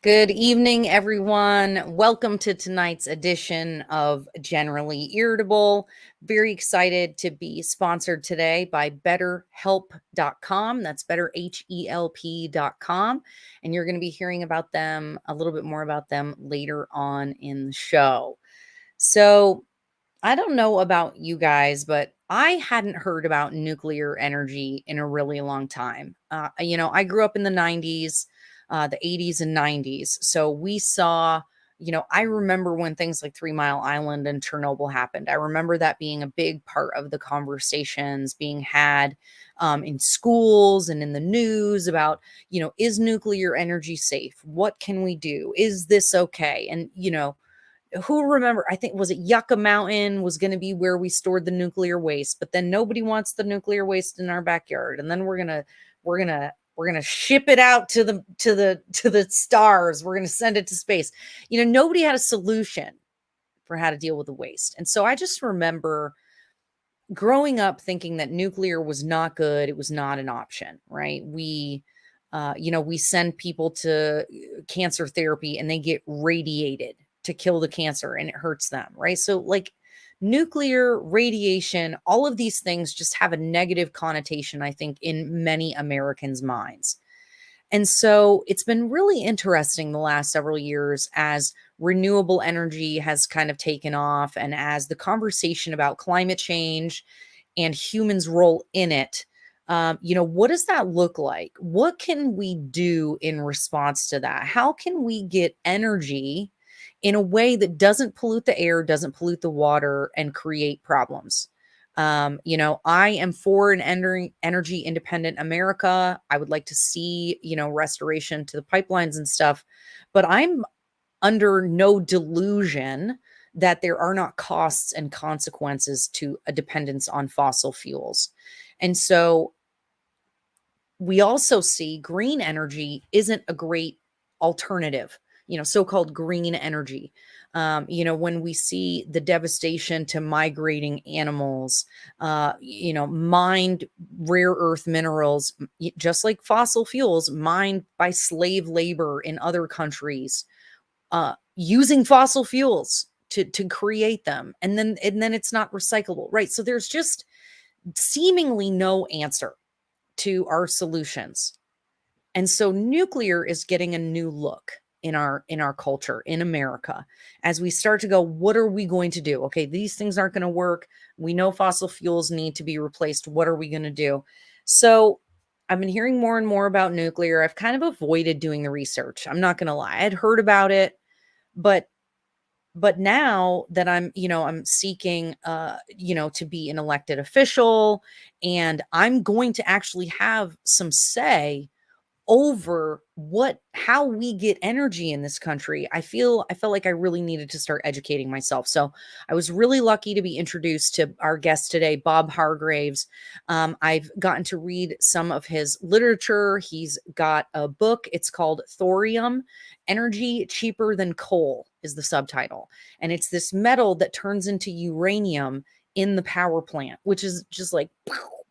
Good evening, everyone. Welcome to tonight's edition of Generally Irritable. Very excited to be sponsored today by BetterHelp.com. That's BetterHelp.com. And you're going to be hearing about them, a little bit more about them later on in the show. So I don't know about you guys, but I hadn't heard about nuclear energy in a really long time. I grew up in the 90s, the 80s and 90s. So we saw, I remember when things like 3 Mile Island and Chernobyl happened. I remember that being a big part of the conversations being had in schools and in the news about, is nuclear energy safe? What can we do? Is this okay? And, who remember, I think, was it Yucca Mountain was going to be where we stored the nuclear waste, but then nobody wants the nuclear waste in our backyard. And then we're going to ship it out to the stars. We're going to send it to space. Nobody had a solution for how to deal with the waste. And so I just remember growing up thinking that nuclear was not good. It was not an option, right? We send people to cancer therapy and they get radiated to kill the cancer and it hurts them, right? So like nuclear radiation, all of these things just have a negative connotation, I think, in many Americans' minds. And so it's been really interesting the last several years as renewable energy has kind of taken off and as the conversation about climate change and humans' role in it. What does that look like? What can we do in response to that? How can we get energy in a way that doesn't pollute the air, doesn't pollute the water, and create problems? I am for an energy independent America. I would like to see, restoration to the pipelines and stuff, but I'm under no delusion that there are not costs and consequences to a dependence on fossil fuels. And so we also see green energy isn't a great alternative, so-called green energy. When we see the devastation to migrating animals, mined rare earth minerals, just like fossil fuels, mined by slave labor in other countries, using fossil fuels to create them, and then it's not recyclable, right? So there's just seemingly no answer to our solutions. And so nuclear is getting a new look in our culture in America as we start to go, what are we going to do? Okay, these things aren't going to work. We know fossil fuels need to be replaced. What are we going to do? So I've been hearing more and more about nuclear. I've kind of avoided doing the research. I'm not going to lie. I had heard about it, but now that I'm seeking to be an elected official, and I'm going to actually have some say over how we get energy in this country. I felt like I really needed to start educating myself. So I was really lucky to be introduced to our guest today, Bob Hargraves. I've gotten to read some of his literature. He's got a book. It's called Thorium: Energy Cheaper Than Coal is the subtitle. And it's this metal that turns into uranium in the power plant, which is just like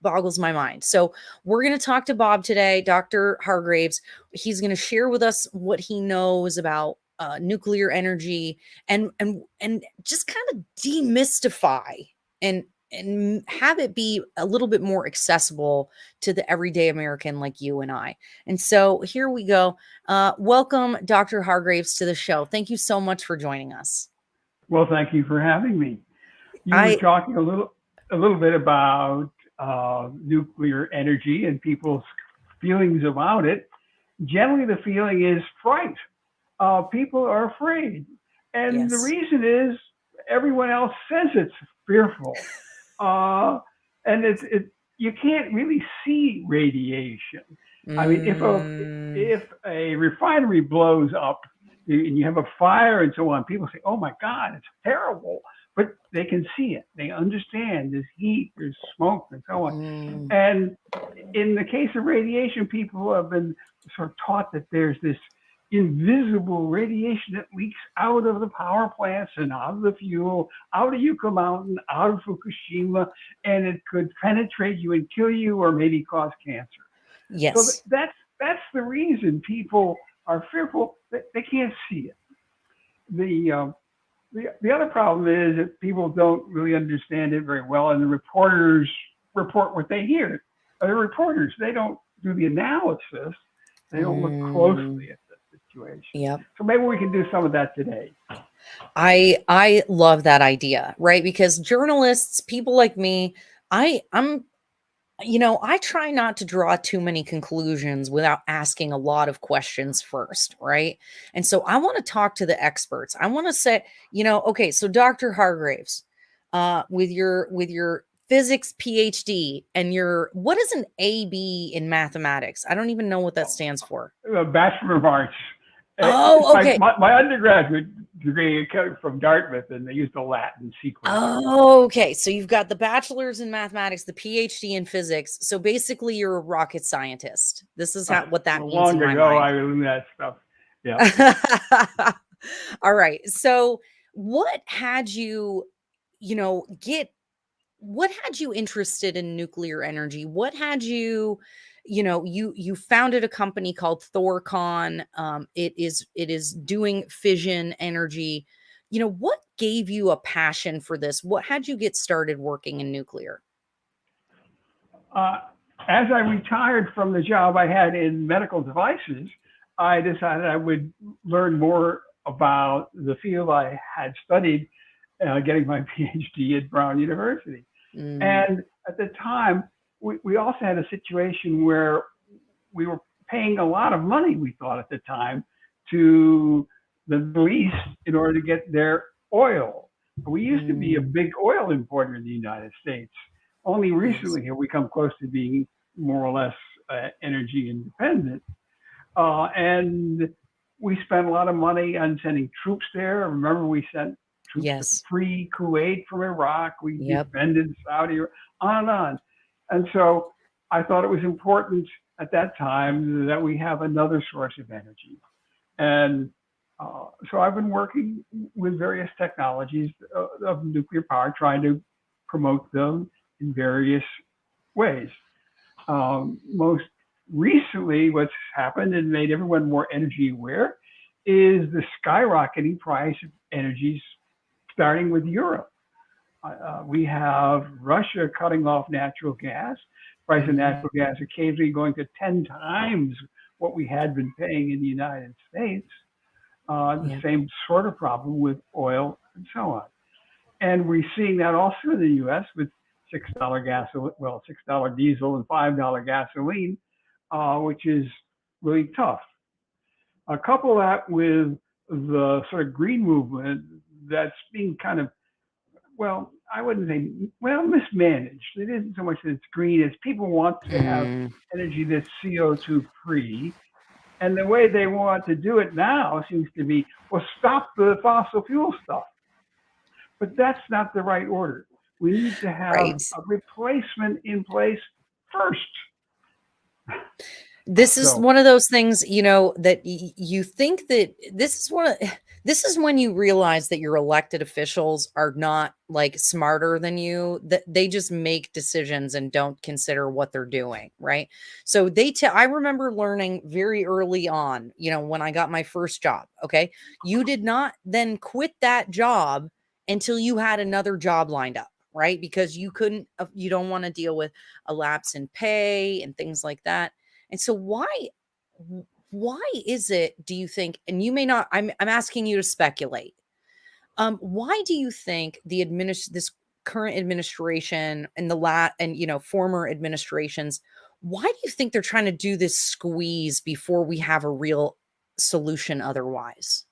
boggles my mind. So we're going to talk to Bob today, Dr. Hargraves. He's going to share with us what he knows about nuclear energy and just kind of demystify and have it be a little bit more accessible to the everyday American like you and I. And so here we go. Welcome, Dr. Hargraves, to the show. Thank you so much for joining us. Well, thank you for having me. You were I talking a little bit about nuclear energy and people's feelings about it. Generally, the feeling is fright. People are afraid, and the Yes. reason is everyone else says it's fearful, and you can't really see radiation. I mean, Mm, if a refinery blows up and you have a fire and so on, people say, "Oh my God, it's terrible," but they can see it. They understand there's heat, there's smoke, and so on. mm, And in the case of radiation, people have been sort of taught that there's this invisible radiation that leaks out of the power plants and out of the fuel, out of Yucca Mountain, out of Fukushima, and it could penetrate you and kill you or maybe cause cancer. So yes. that's the reason people are fearful that they can't see it. The other problem is that people don't really understand it very well, and the reporters report what they hear. The reporters, they don't do the analysis. They don't look closely at the situation. Yep. So maybe we can do some of that today. I love that idea, right? Because journalists, people like me, I'm I try not to draw too many conclusions without asking a lot of questions first, right? And so I want to talk to the experts. I want to say, okay, so Dr. Hargraves, with your physics PhD and what is an AB in mathematics? I don't even know what that stands for. Bachelor of Arts. Oh, okay. My undergraduate degree came from Dartmouth, and they used the Latin sequence. Oh, okay. So you've got the bachelor's in mathematics, the PhD in physics. So basically, you're a rocket scientist. This is what that means Long in my ago, mind. I learned that stuff. Yeah. All right. So what had you, what had you interested in nuclear energy? What had you, you founded a company called ThorCon. It is doing fission energy. What gave you a passion for this? What had you get started working in nuclear? As I retired from the job I had in medical devices, I decided I would learn more about the field I had studied, getting my PhD at Brown University. And at the time, we also had a situation where we were paying a lot of money, we thought at the time, to the Middle East in order to get their oil. We used to be a big oil importer in the United States. Only recently have we come close to being more or less energy independent. And we spent a lot of money on sending troops there. Remember, we sent troops to free Kuwait from Iraq. We defended Saudi, on and on. And so I thought it was important at that time that we have another source of energy. And so I've been working with various technologies of nuclear power, trying to promote them in various ways. Most recently, what's happened and made everyone more energy aware is the skyrocketing price of energies, starting with Europe. We have Russia cutting off natural gas. Price of natural gas occasionally going to 10 times what we had been paying in the United States. The same sort of problem with oil and so on. And we're seeing that also in the U.S. with $6 gasoline, well, $6 diesel and $5 gasoline, which is really tough. Couple that with the sort of green movement that's being kind of, well, I wouldn't say, well, mismanaged. It isn't so much that it's green as people want to have energy that's CO2 free. And the way they want to do it now seems to be, well, stop the fossil fuel stuff. But that's not the right order. We need to have a replacement in place first. This is one of those things, that you think that this is when you realize that your elected officials are not like smarter than you, that they just make decisions and don't consider what they're doing. Right. So I remember learning very early on, when I got my first job. Okay. You did not then quit that job until you had another job lined up. Right. Because you don't want to deal with a lapse in pay and things like that. And so why is it, do you think, and you may not, I'm asking you to speculate. Why do you think this current administration and former administrations, why do you think they're trying to do this squeeze before we have a real solution otherwise?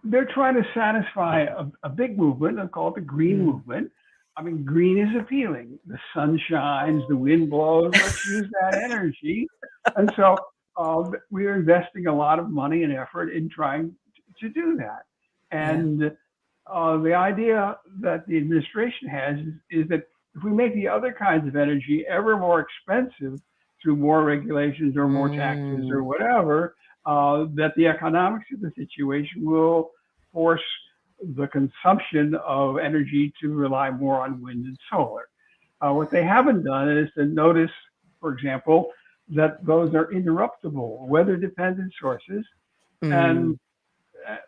They're trying to satisfy a big movement. I call it the green movement. I mean, green is appealing. The sun shines, the wind blows, let's use that energy. And so we're investing a lot of money and effort in trying to do that. And the idea that the administration has is that if we make the other kinds of energy ever more expensive through more regulations or more taxes or whatever, that the economics of the situation will force the consumption of energy to rely more on wind and solar. What they haven't done is to notice, for example, that those are interruptible, weather-dependent sources, and Mm.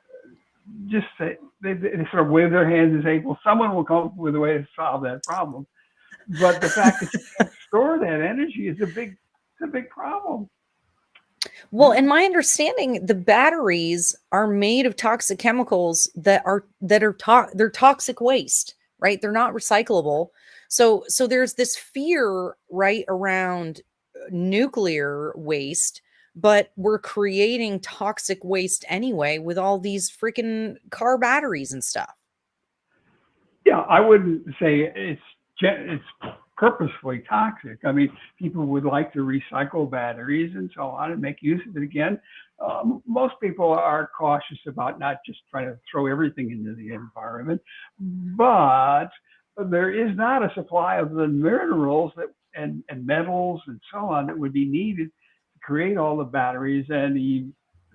just say they sort of wave their hands and say, "Well, someone will come up with a way to solve that problem." But the fact that you can't store that energy is a big problem. Well, in my understanding, the batteries are made of toxic chemicals they're toxic waste, right? They're not recyclable. So there's this fear right around nuclear waste, but we're creating toxic waste anyway with all these freaking car batteries and stuff. Yeah, I wouldn't say it's purposefully toxic. I mean, people would like to recycle batteries and so on and make use of it again. Most people are cautious about not just trying to throw everything into the environment, but there is not a supply of the minerals and metals and so on that would be needed to create all the batteries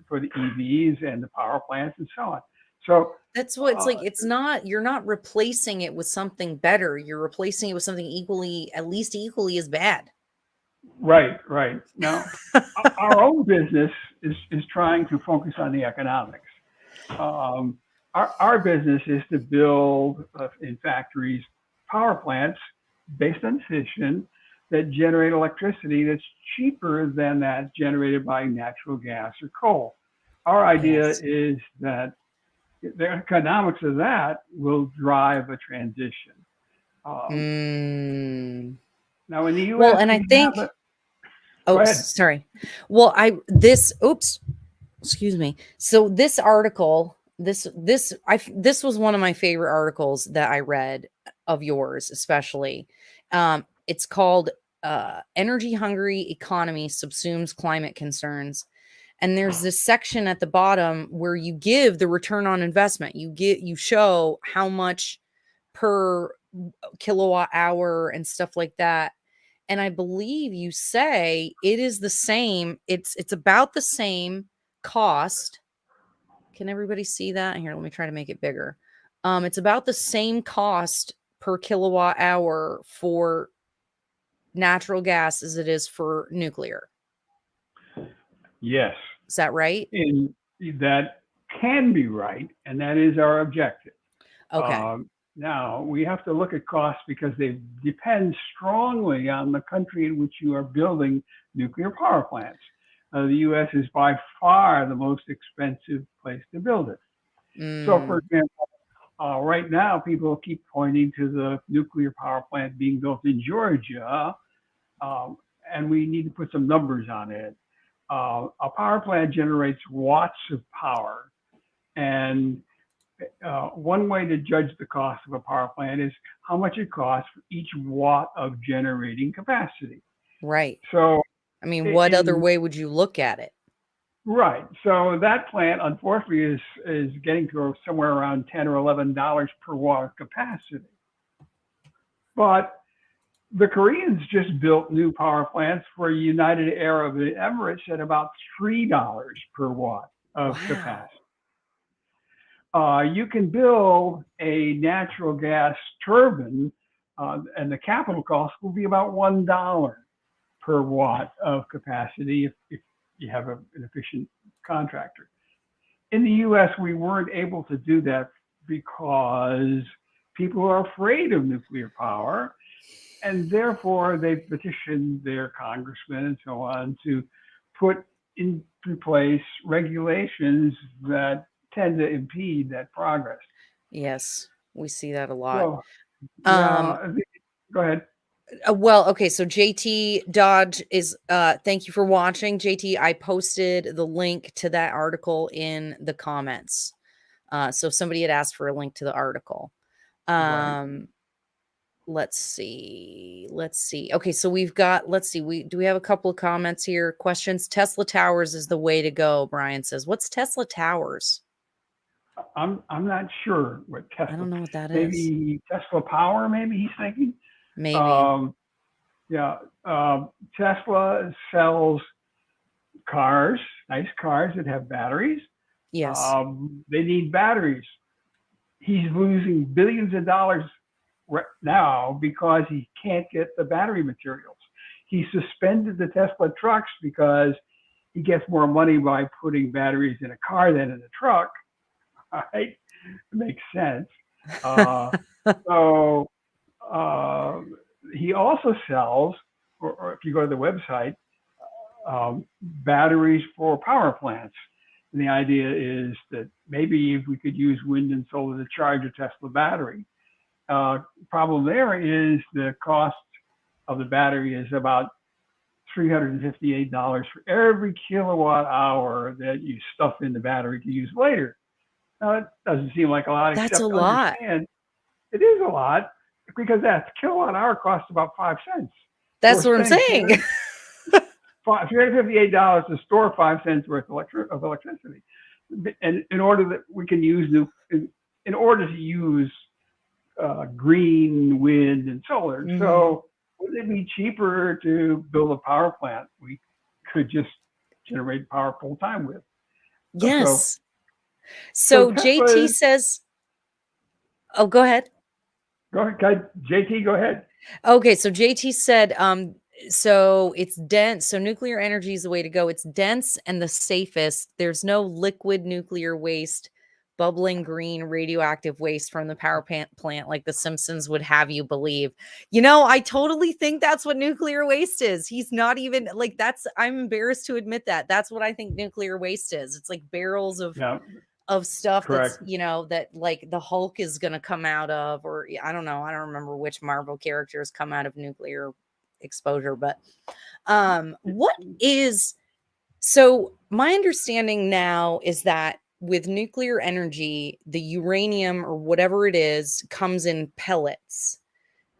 for the EVs and the power plants and so on. So That's what it's uh, like. You're not replacing it with something better. You're replacing it with something at least equally as bad. right, right. Now, our own business is trying to focus on the economics. Um, our business is to build in factories power plants based on fission that generate electricity that's cheaper than that generated by natural gas or coal. Our idea Yes. is that the economics of that will drive a transition. Um, Mm. now, in the Well, U.S., and I we have a think, go oh, ahead. sorry. Well, oops, excuse me. So this article, this was one of my favorite articles that I read of yours, especially. It's called Energy Hungry Economy Subsumes Climate Concerns. And there's this section at the bottom where you give the return on investment. You show how much per kilowatt hour and stuff like that. And I believe you say it is the same. It's about the same cost. Can everybody see that? Here, let me try to make it bigger. It's about the same cost per kilowatt hour for natural gas as it is for nuclear. Yes, Is that right? and that can be right, and that is our objective. Okay. Now, we have to look at costs because they depend strongly on the country in which you are building nuclear power plants. The US is by far the most expensive place to build it. So, for Mm, example, right now people keep pointing to the nuclear power plant being built in Georgia, um, and we need to put some numbers on it. A power plant generates watts of power, and one way to judge the cost of a power plant is how much it costs for each watt of generating capacity. right. So I mean, what other in way would you look at it? right, so that plant unfortunately is getting to somewhere around $10 or $11 per watt of capacity. But the Koreans just built new power plants for United Arab Emirates at about $3 per watt of Wow. capacity. You can build a natural gas turbine, and the capital cost will be about $1 per watt of capacity if you have an efficient contractor. In the US, we weren't able to do that because people are afraid of nuclear power, and therefore they petitioned their congressmen and so on to put into place regulations that tend to impede that progress. Yes, we see that a lot. So Um, now, go ahead. well, okay, so JT Dodge is thank you for watching. JT, I posted the link to that article in the comments. So somebody had asked for a link to the article. Right. Um, let's see. Let's see. Okay, so let's see. We have a couple of comments here. Questions. Tesla Towers is the way to go, Brian says. What's Tesla Towers? I'm not sure what I Tesla, don't know what that is. maybe Tesla Power, maybe he's thinking. Maybe. Um, yeah, Tesla sells cars, nice cars that have batteries. Yes. They need batteries. He's losing billions of dollars right now because he can't get the battery materials. he suspended the Tesla trucks because he gets more money by putting batteries in a car than in a truck. Right? It makes sense. So he also sells, or if you go to the website, batteries for power plants. And the idea is that maybe if we could use wind and solar to charge a Tesla battery. Problem there is the cost of the battery is about $358 for every kilowatt hour that you stuff in the battery to use later. Now, it doesn't seem like a lot, That's a except lot. understand it is a lot because that kilowatt hour costs about 5 cents. That's So what I'm saying. $358 to store 5 cents worth of electricity. And in order that we can use in order to use green, wind, and solar. Mhm. So would it be cheaper to build a power plant we could just generate power full time with? Yes. So So Tesla JT is, says, oh, go ahead. go ahead, JT, go ahead. Okay, so JT said, so it's dense. So nuclear energy is the way to go. It's dense and the safest. There's no liquid nuclear waste, bubbling green radioactive waste from the power plant like the Simpsons would have you believe. You know, I totally think that's what nuclear waste is. He's not even like I'm embarrassed to admit that. That's what I think nuclear waste is. It's like barrels of Yeah, stuff that's, correct. that like the Hulk is going to come out of, or I don't know. I don't remember which Marvel characters come out of nuclear exposure, but what is, so my understanding now is that with nuclear energy, the uranium or whatever it is comes in pellets,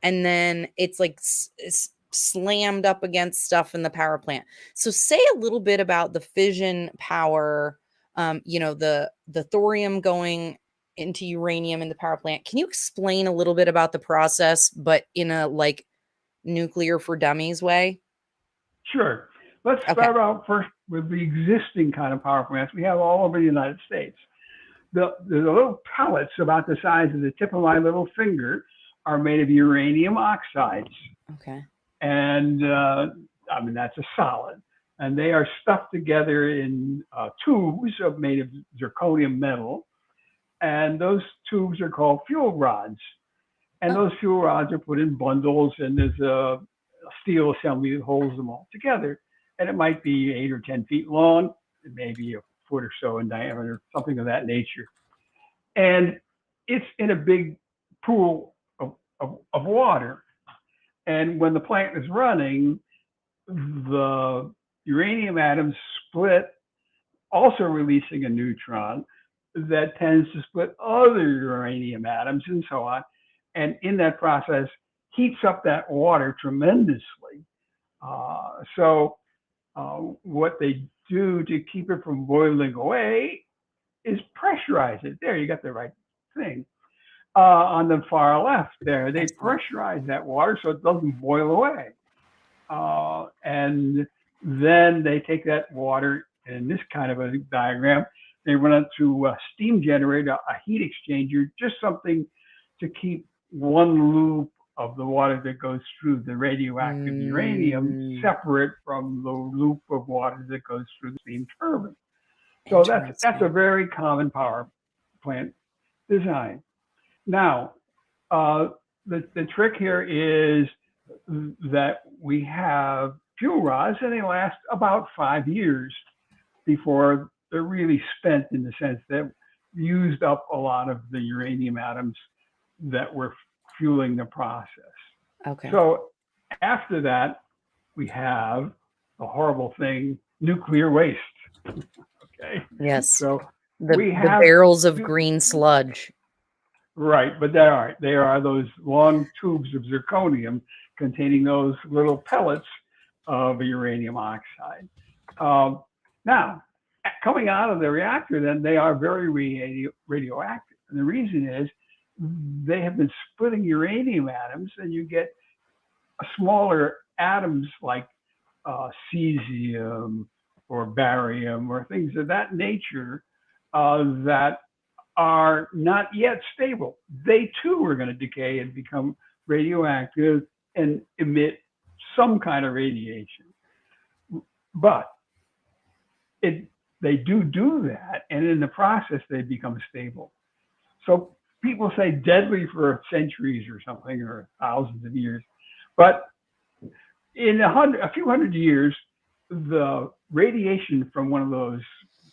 and then it's like slammed up against stuff in the power plant. So say a little bit about the fission power, the thorium going into uranium in the power plant. Can you explain a little bit about the process, but in a like nuclear for dummies way? Sure. Let's Okay. start out first with the existing kind of power plants we have all over the United States. The little pellets about the size of the tip of my little finger are made of uranium oxides. Okay. And that's a solid. And they are stuffed together in tubes made of zirconium metal. And those tubes are called fuel rods. And Oh, those fuel rods are put in bundles, and there's a steel assembly that holds them all together. And it might be 8 or 10 feet long. It may be a foot or so in diameter, something of that nature. And it's in a big pool of water. And when the plant is running, the uranium atoms split, also releasing a neutron that tends to split other uranium atoms and so on. And in that process, heats up that water tremendously. What they do to keep it from boiling away is pressurize it. There, you got the right thing. On the far left there, they excellent. pressurize that water so it doesn't boil away. And then they take that water in this kind of a diagram, they run it through a steam generator, a heat exchanger, just something to keep one loop of the water that goes through the radioactive uranium separate from the loop of water that goes through the steam turbine. So that's a very common power plant design. Now, the trick here is that we have fuel rods and they last about 5 years before they're really spent, in the sense that used up a lot of the uranium atoms that were fueling the process. Okay. So after that, we have the horrible thing, nuclear waste. Okay. Yes. So the barrels of green sludge. Right, but they are those long tubes of zirconium containing those little pellets of uranium oxide. Now, coming out of the reactor, then they are very radioactive. And the reason is they have been splitting uranium atoms, and you get smaller atoms like cesium or barium or things of that nature that are not yet stable. They too are going to decay and become radioactive and emit some kind of radiation. But they do that, and in the process, they become stable. So people say deadly for centuries or something, or thousands of years. But in a few hundred years, the radiation from one of those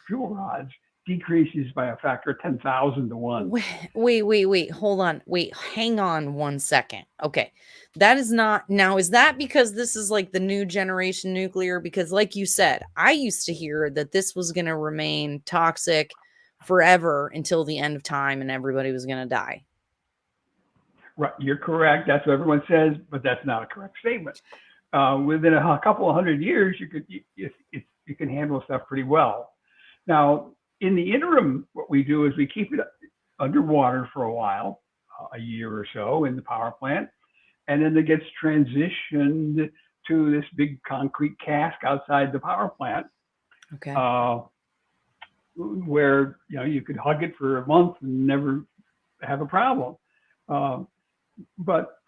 fuel rods decreases by a factor of 10,000 to 1. Wait, hold on. Wait, hang on 1 second. Okay. That is not, now, is that because this is like the new generation nuclear? Because like you said, I used to hear that this was going to remain toxic forever until the end of time and everybody was going to die. Right, you're correct. That's what everyone says, but that's not a correct statement. Within a couple of hundred years, you can handle stuff pretty well. Now, in the interim, what we do is we keep it underwater for a while, a year or so in the power plant, and then it gets transitioned to this big concrete cask outside the power plant. Okay. Where you could hug it for a month and never have a problem. But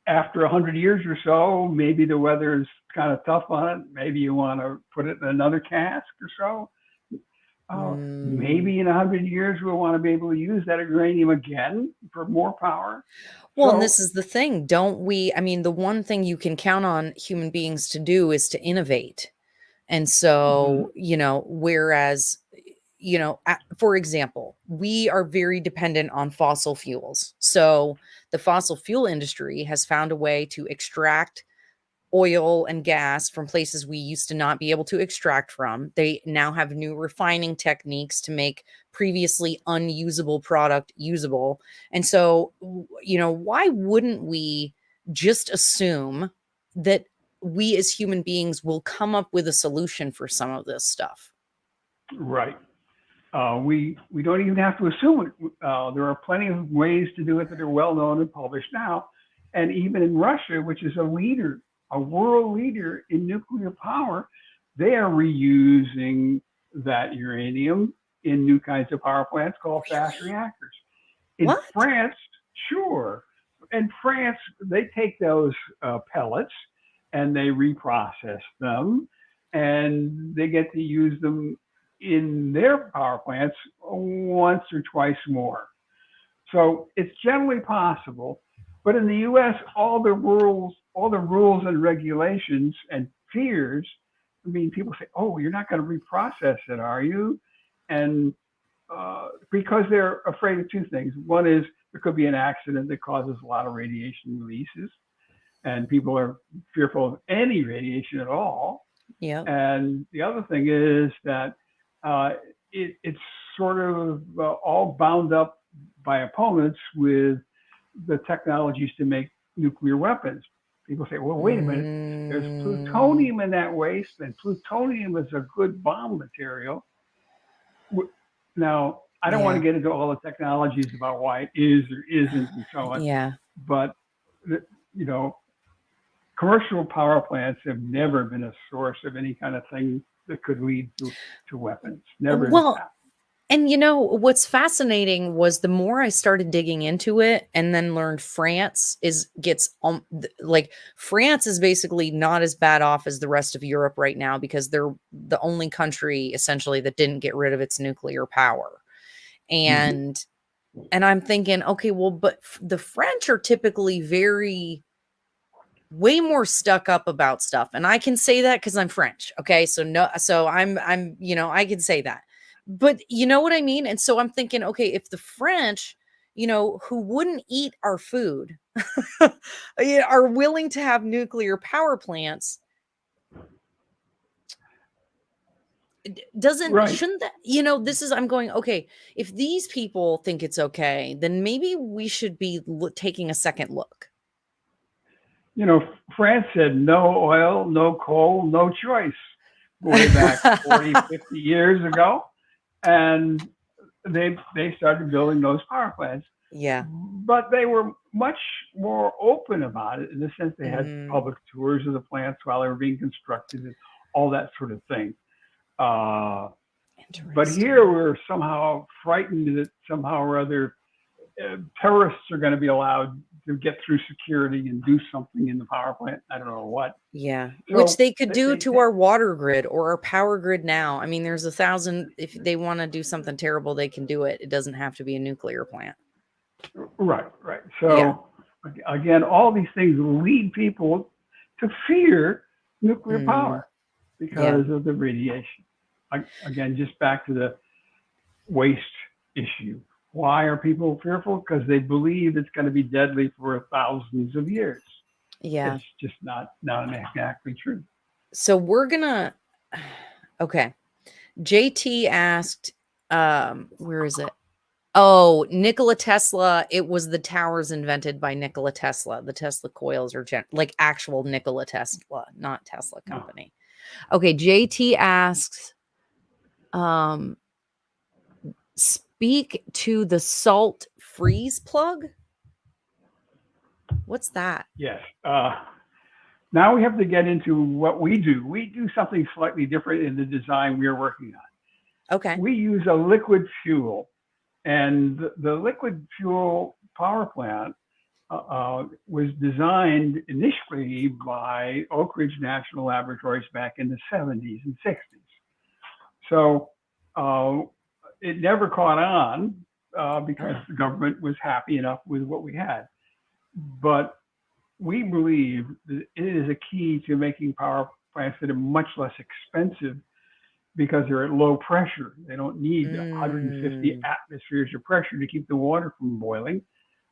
after 100 years or so, maybe the weather is kind of tough on it. Maybe you want to put it in another cask or so. Maybe in 100 years, we'll want to be able to use that uranium again for more power. Well, and this is the thing, don't we? I mean, the one thing you can count on human beings to do is to innovate. And so, whereas, for example, we are very dependent on fossil fuels. So the fossil fuel industry has found a way to extract oil and gas from places we used to not be able to extract from. They now have new refining techniques to make previously unusable product usable. And so, why wouldn't we just assume that we as human beings will come up with a solution for some of this stuff? Right. We don't even have to assume it. There are plenty of ways to do it that are well known and published now. And even in Russia, which is a world leader in nuclear power, they are reusing that uranium in new kinds of power plants called fast reactors. In France, sure. In France, they take those pellets and they reprocess them, and they get to use them in their power plants once or twice more. So it's generally possible. But in the U.S., all the rules and regulations and fears, people say, oh, you're not going to reprocess it, are you? And because they're afraid of two things. One is there could be an accident that causes a lot of radiation releases, and people are fearful of any radiation at all. Yeah. And the other thing is that it's sort of all bound up by opponents with the technologies to make nuclear weapons. People say, well, wait a minute, there's plutonium in that waste, and plutonium is a good bomb material. Now, I don't want to get into all the technologies about why it is or isn't and so on. Yeah. But, commercial power plants have never been a source of any kind of thing that could lead to weapons. Never. Well, and what's fascinating was the more I started digging into it and then learned France is basically not as bad off as the rest of Europe right now, because they're the only country essentially that didn't get rid of its nuclear power. And I'm thinking, okay, well, but the French are typically way more stuck up about stuff. And I can say that because I'm French. Okay. So I'm, I can say that. But you know what I mean? And so I'm thinking, okay, if the French, who wouldn't eat our food, are willing to have nuclear power plants, shouldn't that, I'm going, okay, if these people think it's okay, then maybe we should be taking a second look. France said no oil, no coal, no choice way back 40, 50 years ago. And they started building those power plants. Yeah. But they were much more open about it, in the sense they had public tours of the plants while they were being constructed and all that sort of thing. But here we're somehow frightened that somehow or other terrorists are going to be allowed to get through security and do something in the power plant. I don't know what. Yeah, which So they could do to our water grid or our power grid now. I mean, there's 1,000, if they want to do something terrible, they can do it. It doesn't have to be a nuclear plant. Right. So again, all these things lead people to fear nuclear power because of the radiation. Again, just back to the waste issue. Why are people fearful? Because they believe it's going to be deadly for thousands of years. Yeah. It's just not exactly true. So we're gonna, okay. JT asked, where is it? Oh, Nikola Tesla. It was the towers invented by Nikola Tesla. The Tesla coils are like actual Nikola Tesla, not Tesla company. Okay, JT asks, speak to the salt freeze plug. What's that? Yes. Now we have to get into what we do. We do something slightly different in the design we are working on. Okay. We use a liquid fuel, and the liquid fuel power plant was designed initially by Oak Ridge National Laboratories back in the 70s and 60s. So it never caught on because the government was happy enough with what we had. But we believe that it is a key to making power plants that are much less expensive because they're at low pressure. They don't need 150 atmospheres of pressure to keep the water from boiling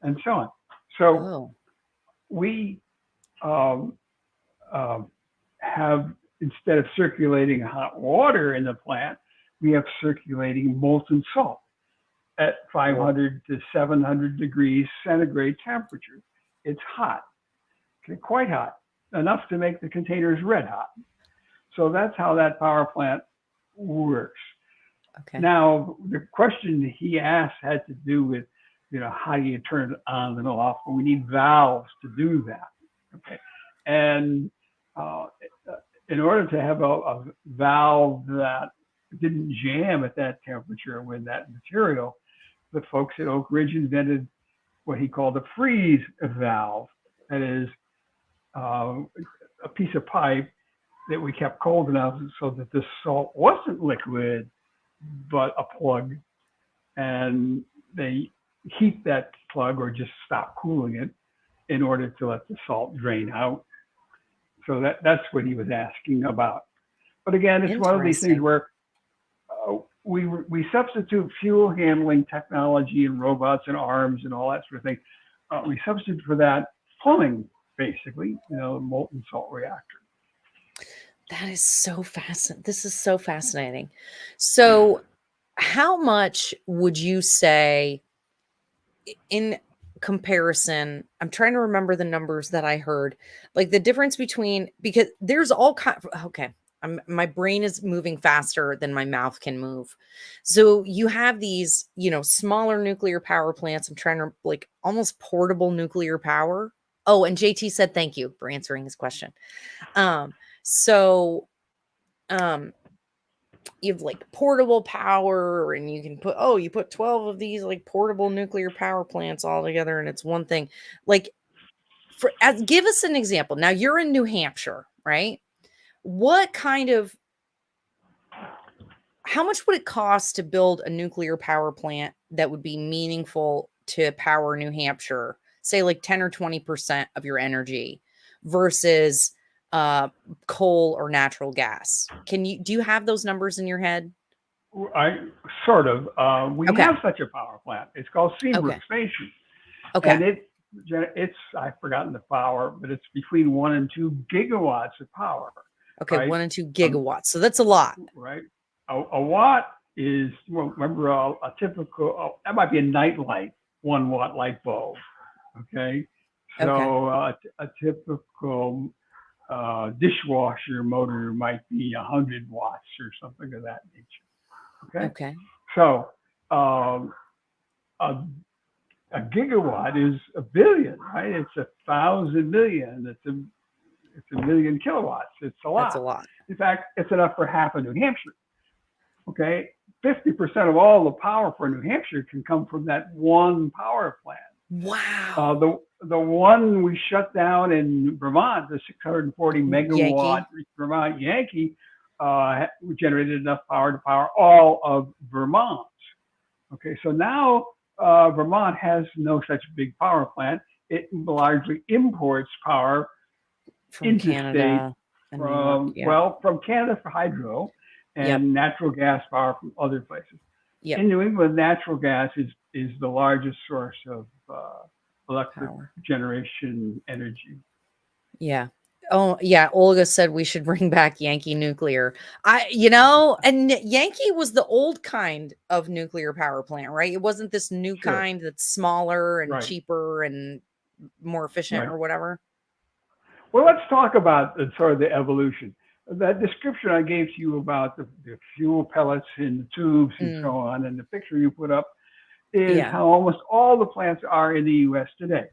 and so on. So we have, instead of circulating hot water in the plant, we have circulating molten salt at 500 to 700 degrees centigrade temperature. It's hot, quite hot, enough to make the containers red hot. So that's how that power plant works. Okay. Now, the question he asked had to do with, how do you turn it on and off? Well, we need valves to do that. Okay. And in order to have a valve that didn't jam at that temperature with that material, the folks at Oak Ridge invented what he called a freeze valve. That is a piece of pipe that we kept cold enough so that the salt wasn't liquid, but a plug. And they heat that plug or just stop cooling it in order to let the salt drain out. So that's what he was asking about. But again, it's one of these things where we substitute fuel handling technology and robots and arms and all that sort of thing. We substitute for that plumbing, basically, a molten salt reactor. That is so fascinating. This is so fascinating. So how much would you say in comparison? I'm trying to remember the numbers that I heard, like the difference between, because there's all kinds of, okay. My brain is moving faster than my mouth can move. So you have these, smaller nuclear power plants. I'm trying to almost portable nuclear power. Oh, and JT said, thank you for answering his question. You have portable power, and you can you put 12 of these portable nuclear power plants all together, and it's one thing. Give us an example. Now you're in New Hampshire, right? What kind of, how much would it cost to build a nuclear power plant that would be meaningful to power New Hampshire, say 10 or 20% of your energy versus coal or natural gas? Do you have those numbers in your head? I sort of. We have such a power plant. It's called Seabrook Station. Okay. And it's I've forgotten the power, but it's between 1 and 2 gigawatts of power. Okay, right? 1 and 2 gigawatts. So that's a lot. Right. A watt is, remember a typical, that might be a night light, 1 watt light bulb. Okay. So a typical dishwasher motor might be 100 watts or something of that nature. Okay. So a gigawatt is a billion, right? It's 1,000 million. It's a million kilowatts. It's a lot. That's a lot. In fact, it's enough for half of New Hampshire. Okay, 50% of all the power for New Hampshire can come from that one power plant. Wow. the one we shut down in Vermont, the 640 megawatt Yankee. Vermont Yankee, generated enough power to power all of Vermont. Okay, so now Vermont has no such big power plant. It largely imports power From interstate Canada and New York. Yeah. from Canada for hydro Yep. and natural gas power from other places. Yep. In New England, natural gas is the largest source of electric Power. generation energy. Yeah. Oh, yeah. Olga said we should bring back Yankee nuclear. And Yankee was the old kind of nuclear power plant, right? It wasn't this new Sure. kind that's smaller and Right. cheaper and more efficient Right. or whatever. Well, let's talk about sort of the evolution. That description I gave to you about the fuel pellets in the tubes and so on, and the picture you put up is Yeah. how almost all the plants are in the U.S. today.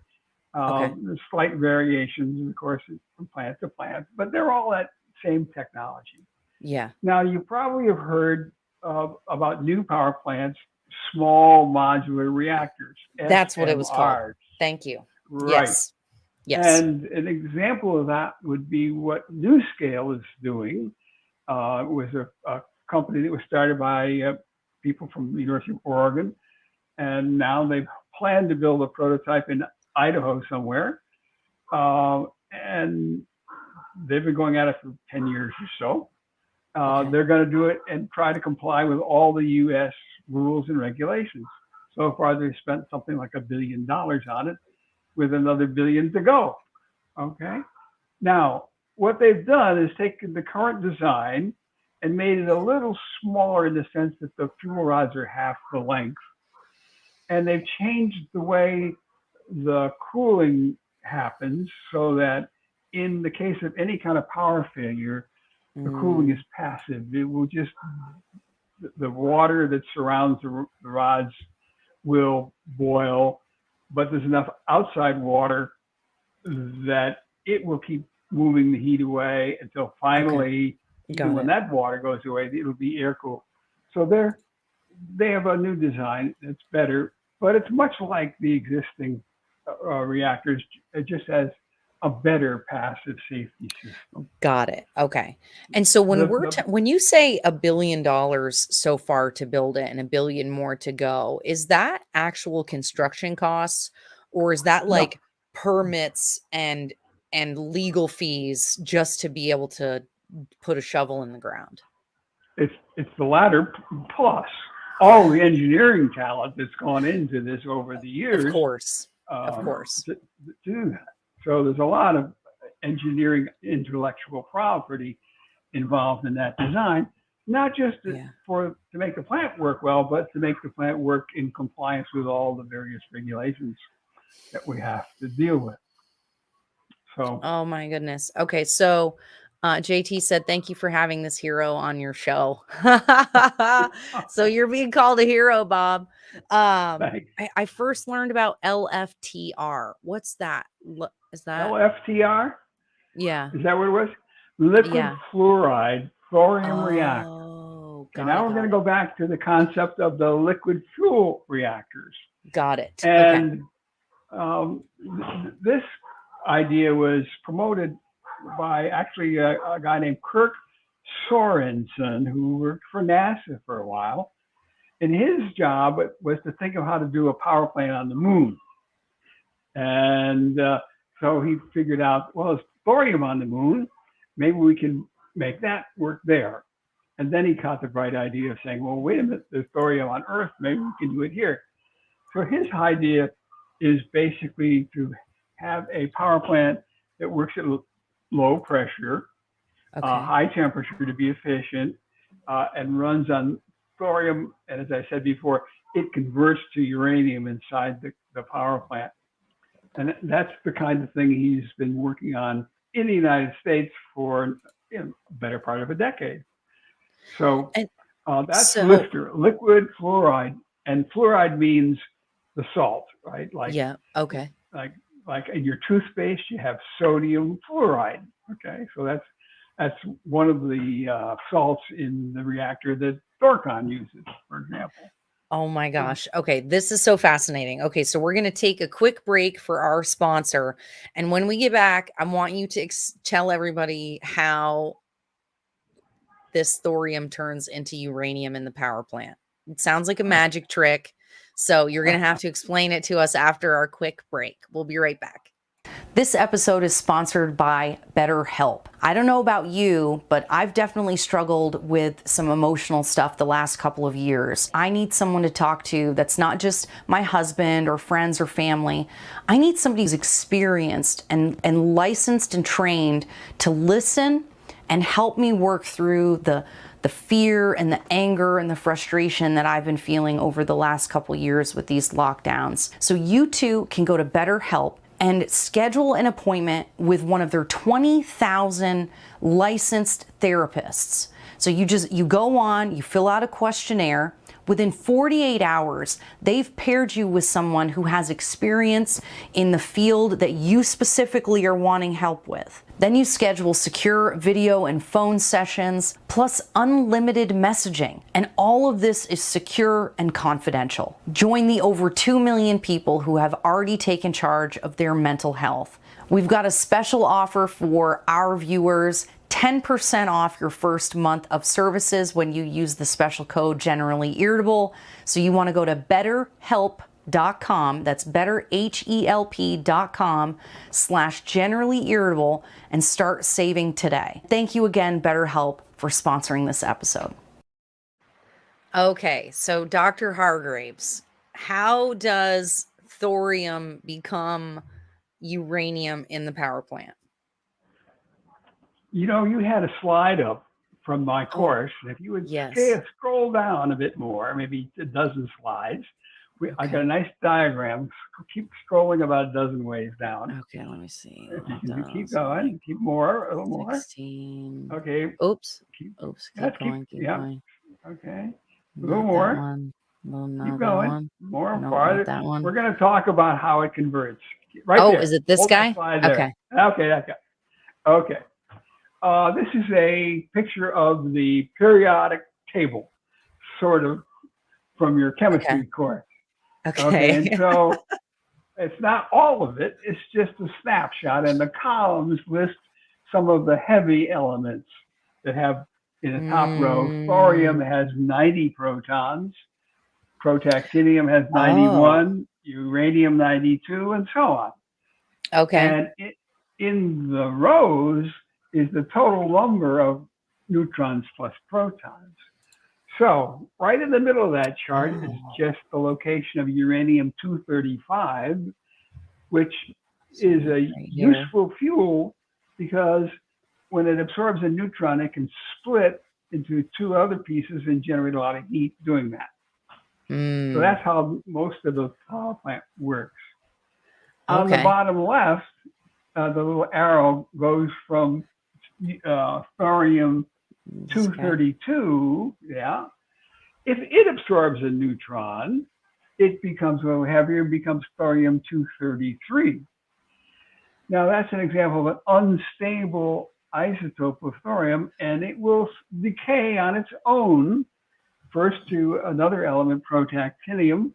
Okay. There's slight variations, of course, from plant to plant, but they're all that same technology. Yeah. Now, you probably have heard about new power plants, small modular reactors, That's what it was called. SMRs. Thank you. Right. Yes. Yes. And an example of that would be what NewScale is doing. It was a company that was started by people from the University of Oregon, and now they've planned to build a prototype in Idaho somewhere, and they've been going at it for 10 years or so. Okay. They're going to do it and try to comply with all the U.S. rules and regulations. So far, they've spent something like $1 billion on it, with another billion to go. Okay. Now, what they've done is taken the current design and made it a little smaller in the sense that the fuel rods are half the length. And they've changed the way the cooling happens so that in the case of any kind of power failure, the cooling is passive. It will just, the water that surrounds the rods will boil, but there's enough outside water that it will keep moving the heat away until finally, even when that water goes away, it'll be air cooled. So they have a new design that's better, but it's much like the existing reactors. It just has a better passive safety system. Got it. Okay. And so when when you say $1 billion so far to build it and $1 billion more to go, is that actual construction costs, or is that like permits and legal fees just to be able to put a shovel in the ground? It's the latter, plus all the engineering talent that's gone into this over the years. Of course. To do that. So there's a lot of engineering intellectual property involved in that design, not just to make the plant work well, but to make the plant work in compliance with all the various regulations that we have to deal with. So, oh my goodness. Okay, so JT said, thank you for having this hero on your show. So you're being called a hero, Bob. I first learned about LFTR. What's that? Is that LFTR? Yeah. Is that what it was? Liquid fluoride thorium reactor. And now we're going to go back to the concept of the liquid fuel reactors. Got it. And this idea was promoted by actually a guy named Kirk Sorensen, who worked for NASA for a while. And his job was to think of how to do a power plant on the moon. And so he figured out, well, there's thorium on the moon. Maybe we can make that work there. And then he caught the bright idea of saying, well, wait a minute, there's thorium on Earth. Maybe we can do it here. So his idea is basically to have a power plant that works at low pressure, high temperature to be efficient, and runs on thorium. And as I said before, it converts to uranium inside the power plant. And that's the kind of thing he's been working on in the United States for a better part of a decade. So that's LIFTR, liquid fluoride. And fluoride means the salt, right? Like like in your toothpaste, you have sodium fluoride. Okay, so that's one of the salts in the reactor that ThorCon uses, for example. Oh my gosh. Okay, this is so fascinating. Okay, so we're going to take a quick break for our sponsor. And when we get back, I want you to tell everybody how this thorium turns into uranium in the power plant. It sounds like a magic trick. So you're going to have to explain it to us after our quick break. We'll be right back. This episode is sponsored by BetterHelp. I don't know about you, but I've definitely struggled with some emotional stuff the last couple of years. I need someone to talk to that's not just my husband or friends or family. I need somebody who's experienced and licensed and trained to listen and help me work through the fear and the anger and the frustration that I've been feeling over the last couple years with these lockdowns. So you too can go to BetterHelp and schedule an appointment with one of their 20,000 licensed therapists. So you go on, you fill out a questionnaire. Within 48 hours, they've paired you with someone who has experience in the field that you specifically are wanting help with. Then you schedule secure video and phone sessions, plus unlimited messaging. And all of this is secure and confidential. Join the over 2 million people who have already taken charge of their mental health. We've got a special offer for our viewers, 10% off your first month of services when you use the special code Generally Irritable. So you want to go to betterhelp.com, that's betterhelp.com/generally irritable, and start saving today. Thank you again, BetterHelp, for sponsoring this episode. Okay, so Dr. Hargraves, how does thorium become uranium in the power plant? You know, you had a slide up from my course. And if you would scroll down a bit more, maybe a dozen slides, I got a nice diagram. Keep scrolling about a dozen ways down. Okay, let me see. If you can keep going, keep more, a little more. 16. Okay. Oops. Keep going. Okay. A little more. Keep going. More farther. That one. We're going to talk about how it converts. Right there. Is it this guy? Okay. Okay. This is a picture of the periodic table, sort of, from your chemistry course. Okay. And so it's not all of it. It's just a snapshot. And the columns list some of the heavy elements that have, in the top row, thorium has 90 protons, protactinium has 91, uranium 92, and so on. Okay. And in the rows is the total number of neutrons plus protons. So right in the middle of that chart is just the location of uranium-235, which is a useful fuel because when it absorbs a neutron, it can split into two other pieces and generate a lot of heat doing that. So that's how most of the power plant works. On the bottom left, the little arrow goes from thorium-232, If it absorbs a neutron, it becomes a little heavier, becomes thorium-233. Now that's an example of an unstable isotope of thorium, and it will decay on its own, first to another element, protactinium,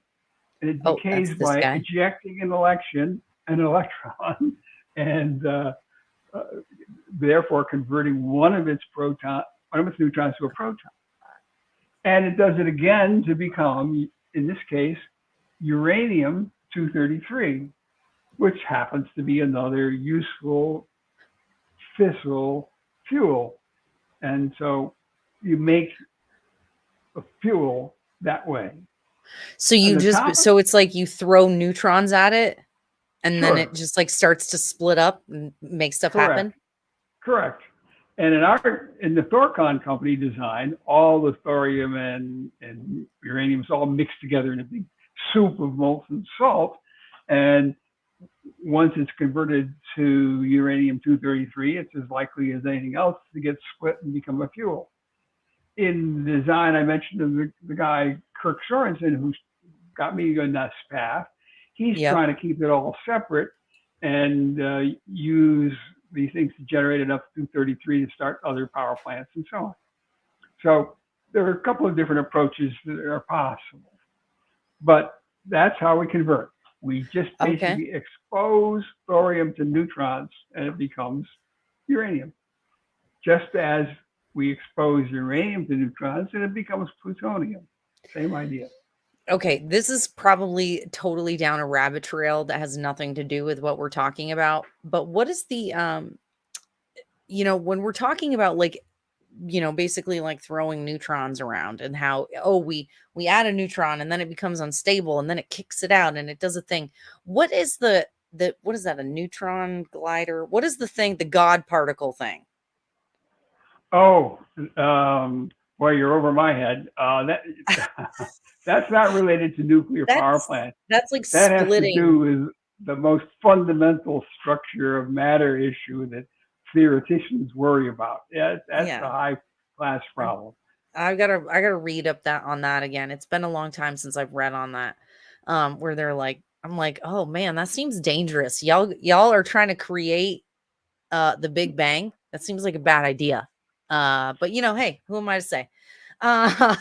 and it decays by ejecting an electron, and therefore converting one of its neutrons to a proton. And it does it again to become, in this case, uranium-233, which happens to be another useful fissile fuel. And so you make a fuel that way. So so it's like you throw neutrons at it and then it just like starts to split up and make stuff happen? Correct. And in the ThorCon company design, all the thorium and uranium is all mixed together in a big soup of molten salt. And once it's converted to uranium-233, it's as likely as anything else to get split and become a fuel. In design, I mentioned the guy, Kirk Sorensen, who's got me on this path. He's trying to keep it all separate and use these things to generate enough 233 to start other power plants and so on. So there are a couple of different approaches that are possible. But that's how we convert. We just Okay. basically expose thorium to neutrons and it becomes uranium. Just as we expose uranium to neutrons and it becomes plutonium. Same idea. Okay, this is probably totally down a rabbit trail that has nothing to do with what we're talking about. But what is the when we're talking about like, basically like throwing neutrons around and how, oh, we add a neutron and then it becomes unstable and then it kicks it out and it does a thing. What is the what is that, a neutron glider? What is the thing, the God particle thing? Oh, well, you're over my head. That's not related to nuclear power That's plants. that's like That has to splitting. do with the most fundamental structure of matter issue that theoreticians worry about. Yeah, that's a Yeah. high class problem. I gotta read up that on that again. It's been a long time since I've read on that. Where they're like, I'm like, oh man, that seems dangerous. Y'all are trying to create the Big Bang. That seems like a bad idea. But hey, who am I to say? Uh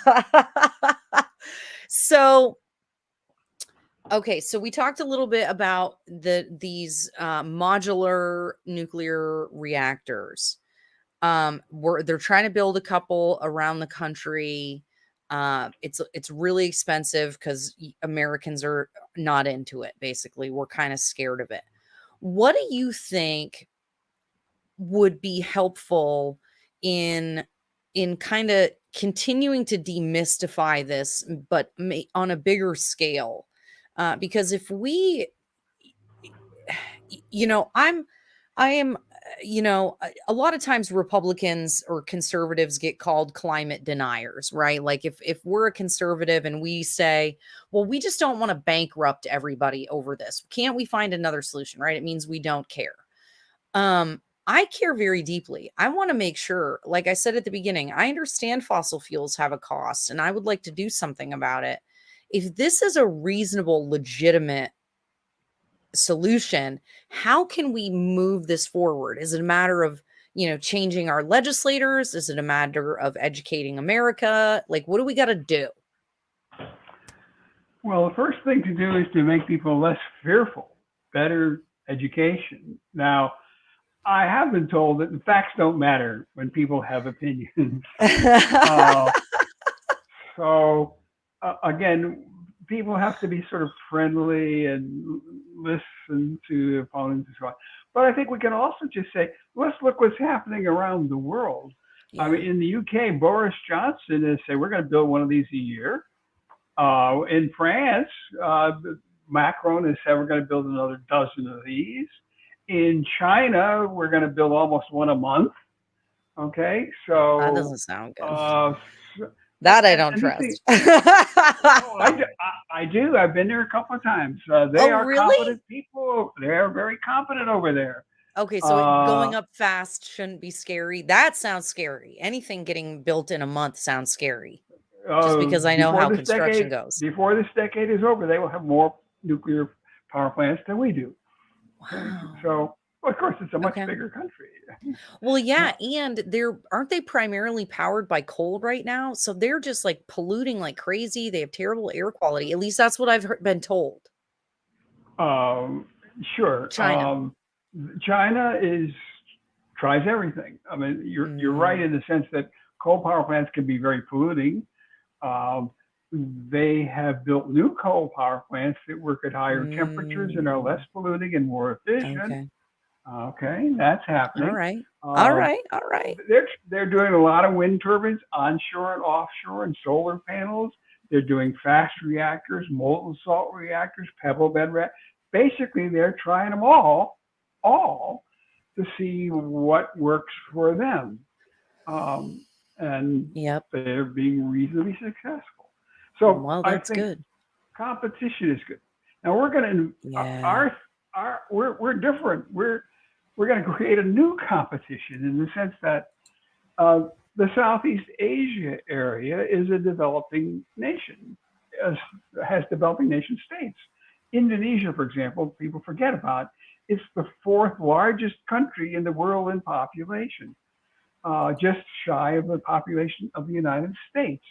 so okay, so we talked a little bit about these modular nuclear reactors. They're trying to build a couple around the country. It's really expensive because Americans are not into it. Basically, we're kind of scared of it. What do you think would be helpful in kind of continuing to demystify this, but on a bigger scale? Because if we, you know, I am, a lot of times Republicans or conservatives get called climate deniers, right? Like if we're a conservative and we say, well, we just don't want to bankrupt everybody over this. Can't we find another solution, right? It means we don't care. I care very deeply. I want to make sure, like I said at the beginning, I understand fossil fuels have a cost and I would like to do something about it. If this is a reasonable, legitimate solution, how can we move this forward? Is it a matter of, changing our legislators? Is it a matter of educating America? Like, what do we got to do? Well, the first thing to do is to make people less fearful, better education. Now, I have been told that the facts don't matter when people have opinions. uh, so, again, people have to be sort of friendly and listen to opponents and so on. But I think we can also just say, let's look what's happening around the world. I Yeah. mean, in the UK, Boris Johnson has said we're going to build one of these a year. In France, Macron has said we're going to build another dozen of these. In China, we're going to build almost one a month. Okay, That so doesn't sound good. uh, That I don't and this thing, trust. oh, I do. I've been there a couple of times. They Oh, are really? competent people. They are very competent over there. Okay, so Uh, going up fast shouldn't be scary. That sounds scary. Anything getting built in a month sounds scary, just because I know before how this construction decade, goes. before this decade is over, they will have more nuclear power plants than we do. Okay, Wow. so well, of course it's a much Okay. bigger country. Well, Uh, yeah, and aren't they primarily powered by coal right now? So they're just like polluting like crazy. They have terrible air quality. At least that's what I've been told. um, sure. China. China tries everything. I mean, you're right Mm, in the sense that coal power plants can be very polluting. Um, they have built new coal power plants that work at higher temperatures and are less mm, polluting and more efficient. okay. Okay, that's All happening. right. All Um, right. All right. they're doing a lot of wind turbines onshore and offshore and solar panels. They're doing fast reactors, molten salt reactors, pebble bed reactors. Basically, they're trying them all to see what works for them, um, and Yep. they're being reasonably successful. So Well, I that's think good. competition is good. Now we're going to Yeah. we're different. We're going to create a new competition in the sense that the Southeast Asia area is a developing nation, has developing nation states. Indonesia, for example, people forget about. It's the fourth largest country in the world in population, just shy of the population of the United States.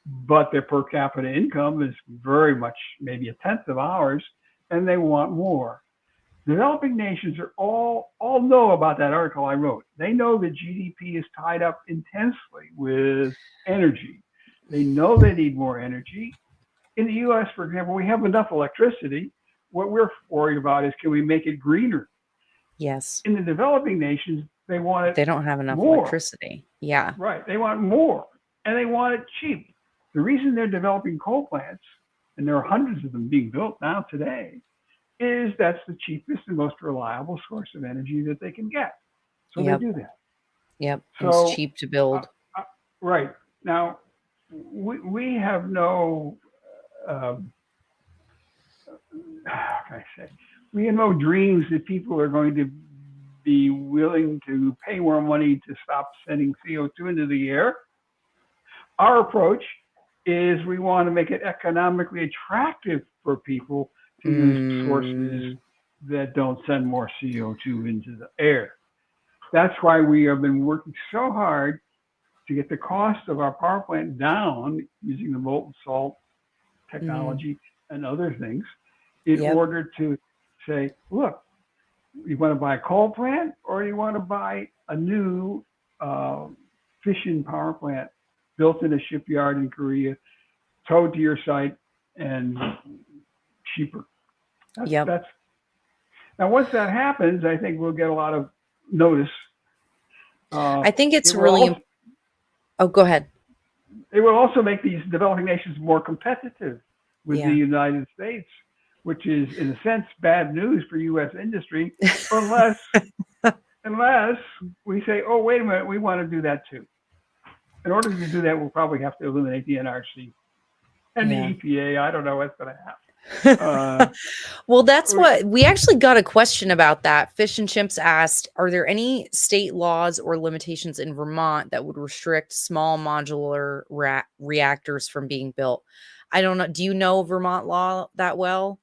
but their per capita income is very much maybe a tenth of ours, and they want more. Developing nations are all know about that article I wrote. They know that GDP is tied up intensely with energy. They know they need more energy. In the U.S., for example, we have enough electricity. What we're worried about is, can we make it greener? Yes. In the developing nations, they want it They don't have enough more. electricity. Yeah. Right. They want more, and they want it cheap. The reason they're developing coal plants, and there are hundreds of them being built now today, is that's the cheapest and most reliable source of energy that they can get. So Yep. they do that. Yep. So It's cheap to build. right now, we have no how can I say? We have no dreams that people are going to be willing to pay more money to stop sending CO2 into the air. Our approach is we want to make it economically attractive for people to use sources that don't send more CO2 into the air. That's why we have been working so hard to get the cost of our power plant down using the molten salt technology and other things in order to say, look, you want to buy a coal plant or you want to buy a new fission power plant built in a shipyard in Korea, towed to your site, and cheaper. That's now, once that happens, I think we'll get a lot of notice. I think it's really. Oh, go ahead. It will also make these developing nations more competitive with the United States, which is, in a sense, bad news for U.S. industry, unless we say, oh, wait a minute, we want to do that too. In order to do that, we'll probably have to eliminate the NRC and the EPA. I don't know what's going to happen. Well, that's what we actually got a question about that. Fish and Chimps asked, are there any state laws or limitations in Vermont that would restrict small modular reactors from being built? I don't know. Do you know Vermont law that well?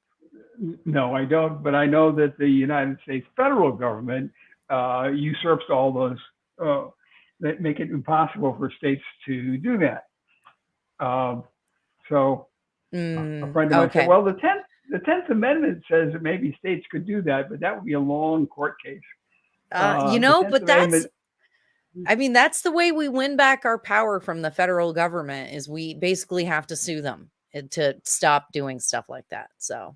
No, I don't. But I know that the United States federal government usurps all those that make it impossible for states to do that. So a friend of mine said, well, the 10th Amendment says that maybe states could do that, but that would be a long court case. But that's the way we win back our power from the federal government, is we basically have to sue them to stop doing stuff like that. So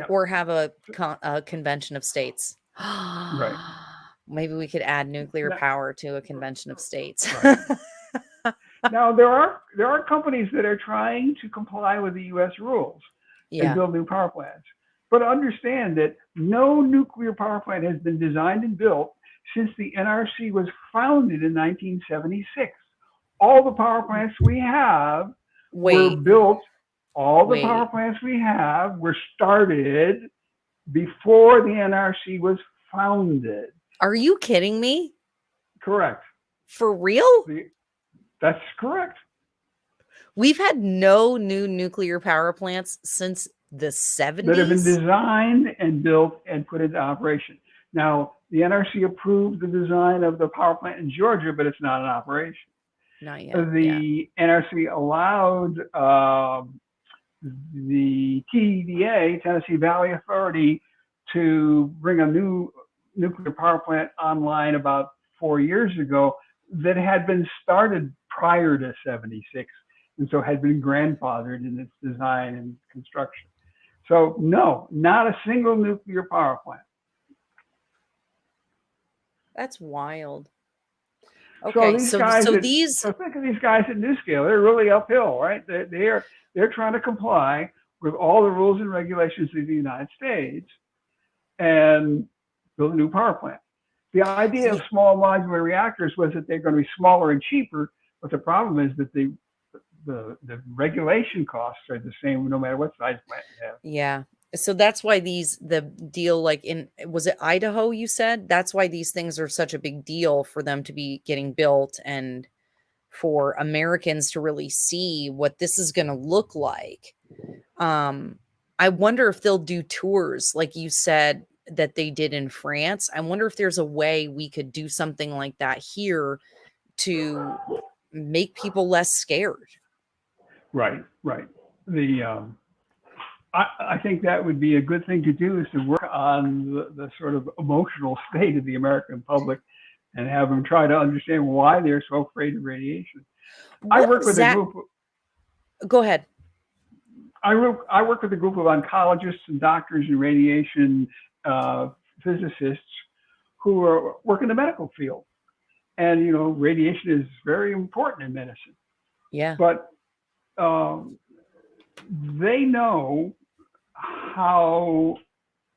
or have a convention of states. Right. Maybe we could add nuclear power to a convention of states. Right. Now there are companies that are trying to comply with the U.S. rules and build new power plants. But understand that no nuclear power plant has been designed and built since the NRC was founded in 1976. All the power plants we have were built. All the power plants we have were started before the NRC was founded. Are you kidding me? Correct. For real? That's correct. We've had no new nuclear power plants since the 70s that have been designed and built and put into operation. Now, the NRC approved the design of the power plant in Georgia, but it's not in operation. Not yet. The NRC allowed the TVA, Tennessee Valley Authority, to bring a new nuclear power plant online about 4 years ago that had been started prior to 76 and so had been grandfathered in its design and construction. So no, not a single nuclear power plant. That's wild. Okay, so think of these guys at NuScale. They're really uphill, right? They're trying to comply with all the rules and regulations of the United States and build a new power plant. The idea of small modular reactors was that they're going to be smaller and cheaper, but the problem is that the regulation costs are the same no matter what size plant you have. Yeah. So that's why the deal, like was it Idaho, you said? That's why these things are such a big deal for them to be getting built and for Americans to really see what this is going to look like. I wonder if they'll do tours, like you said, that they did in France. I wonder if there's a way we could do something like that here to make people less scared. Right. I think that would be a good thing to do, is to work on the sort of emotional state of the American public and have them try to understand why they're so afraid of radiation. I What work with a exact? group. Go ahead. I work with a group of oncologists and doctors and radiation physicists who work in the medical field. And, radiation is very important in medicine. Yeah. But they know how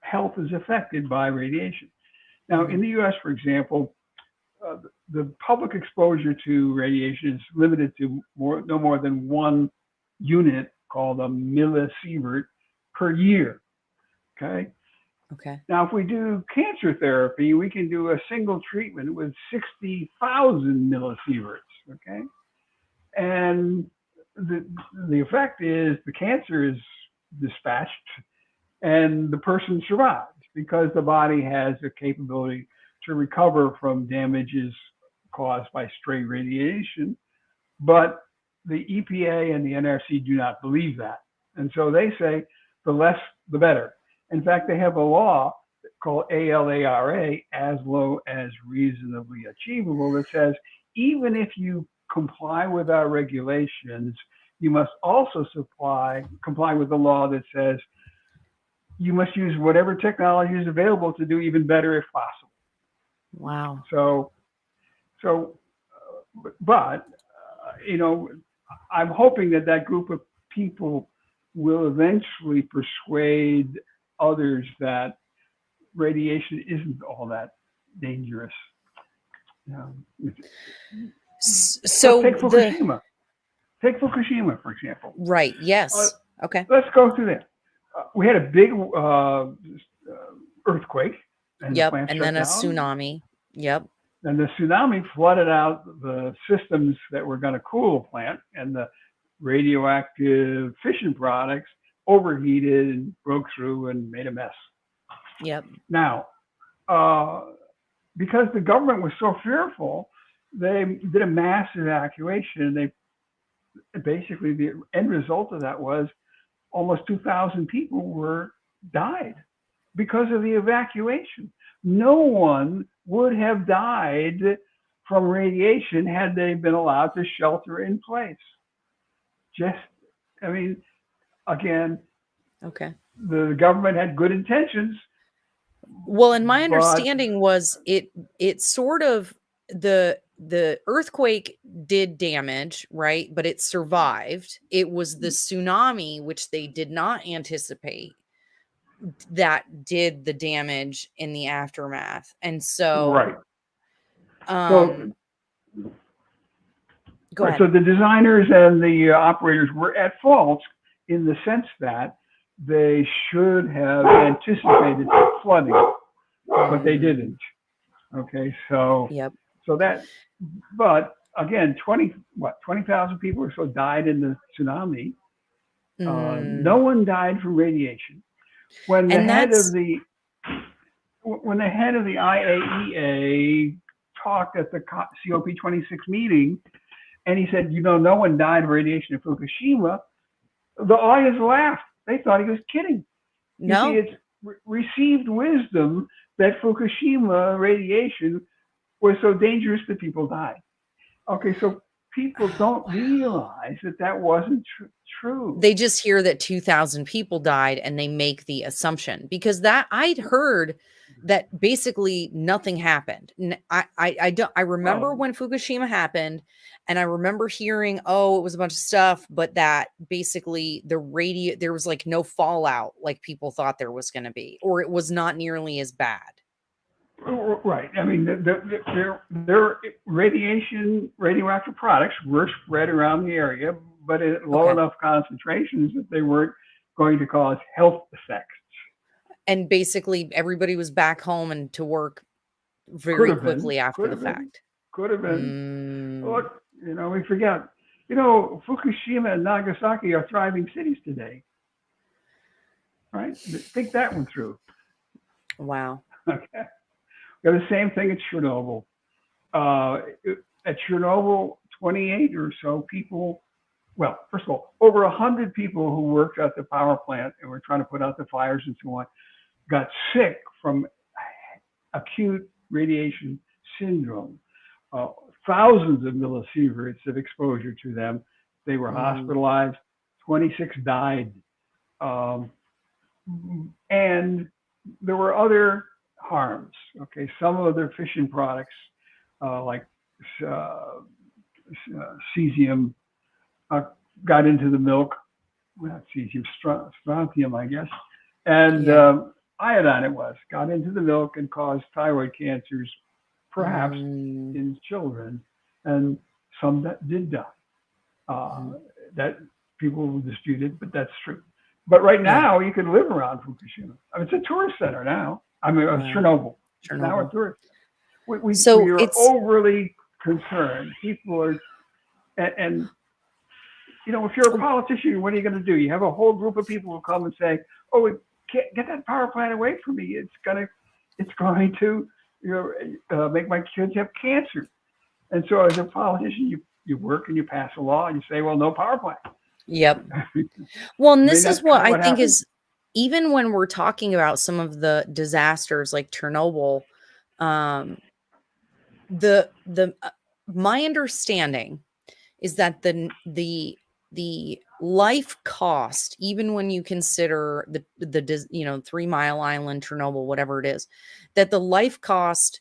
health is affected by radiation. Now, in the U.S., for example, the public exposure to radiation is limited to no more than 1 unit called a millisievert per year. Okay. Now, if we do cancer therapy, we can do a single treatment with 60,000 millisieverts. Okay. And the effect is the cancer is dispatched and the person survives, because the body has the capability to recover from damages caused by stray radiation. But the EPA and the NRC do not believe that. And so they say the less, the better. In fact, they have a law called ALARA, as low as reasonably achievable, that says even if you comply with our regulations, you must also comply with the law that says you must use whatever technology is available to do even better if possible. Wow. But I'm hoping that group of people will eventually persuade others that radiation isn't all that dangerous. So take Fukushima. Take Fukushima, for example. Right. Yes. Okay. Let's go through that. We had a big earthquake. And yep. The plant and shut then a down. tsunami. Yep. And the tsunami flooded out the systems that were going to cool the plant, and the radioactive fission products overheated and broke through and made a mess. Yep. Now, because the government was so fearful, they did a mass evacuation. Basically, the end result of that was almost 2,000 people died because of the evacuation. No one would have died from radiation had they been allowed to shelter in place. Again, okay. The government had good intentions. Well, and my understanding was it sort of the earthquake did damage, right? But it survived. It was the tsunami, which they did not anticipate, that did the damage in the aftermath. And so, right. Go ahead. So the designers and the operators were at fault in the sense that they should have anticipated flooding, but they didn't. Okay, so yep. But again, 20,000 people or so died in the tsunami. No one died from radiation. When the head of the IAEA talked at the COP26 meeting, and he said, no one died of radiation in Fukushima, the audience laughed. They thought he was kidding. No. You see, it's received wisdom that Fukushima radiation was so dangerous that people died. Okay, so people don't realize that wasn't true. They just hear that 2,000 people died and they make the assumption, because I'd heard that basically nothing happened. I remember when Fukushima happened, and I remember hearing, it was a bunch of stuff, but that basically there was like no fallout like people thought there was going to be, or it was not nearly as bad. Right. I mean, their radioactive products were spread around the area, but at low enough concentrations that they weren't going to cause health effects. And basically, everybody was back home and to work very quickly after the fact. Could have been. Look, we forget. Fukushima and Nagasaki are thriving cities today. Right? Think that one through. Wow. Okay. We have the same thing at Chernobyl. at Chernobyl, 28 or so people, well, first of all, over 100 people who worked at the power plant and were trying to put out the fires and so on, got sick from acute radiation syndrome. Uh, Thousands of millisieverts of exposure to them. They were hospitalized. 26 died. And there were other harms. Okay, some of their fission products, like cesium, got into the milk. Well, not cesium, strontium, I guess, and iodine got into the milk and caused thyroid cancers, perhaps in children, and some that did die. That people will dispute it, but that's true. But right now, you can live around Fukushima. I mean, it's a tourist center now. I mean, Chernobyl. Now a tourist. We are overly concerned. People are, and you know, if you're a politician, what are you going to do? You have a whole group of people who come and say, "Oh, we can't get that power plant away from me. It's going to, make my kids have cancer." And so, as a politician, you work and you pass a law and you say, "Well, no power plant." Yep. Well, and this is what I think is, even when we're talking about some of the disasters like Chernobyl, my understanding is that the life cost, even when you consider the 3 Mile Island, Chernobyl, whatever it is, that the life cost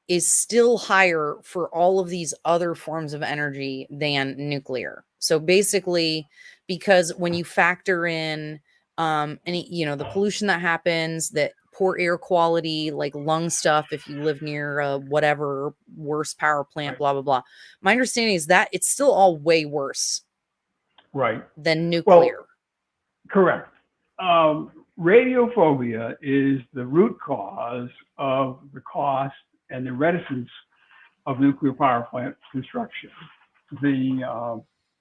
is still higher for all of these other forms of energy than nuclear. So basically, because when you factor in the pollution that happens, that poor air quality, like lung stuff, if you live near whatever worse power plant, blah, blah, blah. My understanding is that it's still all way worse than nuclear. Well, correct. Radiophobia is the root cause of the cost and the reticence of nuclear power plant construction.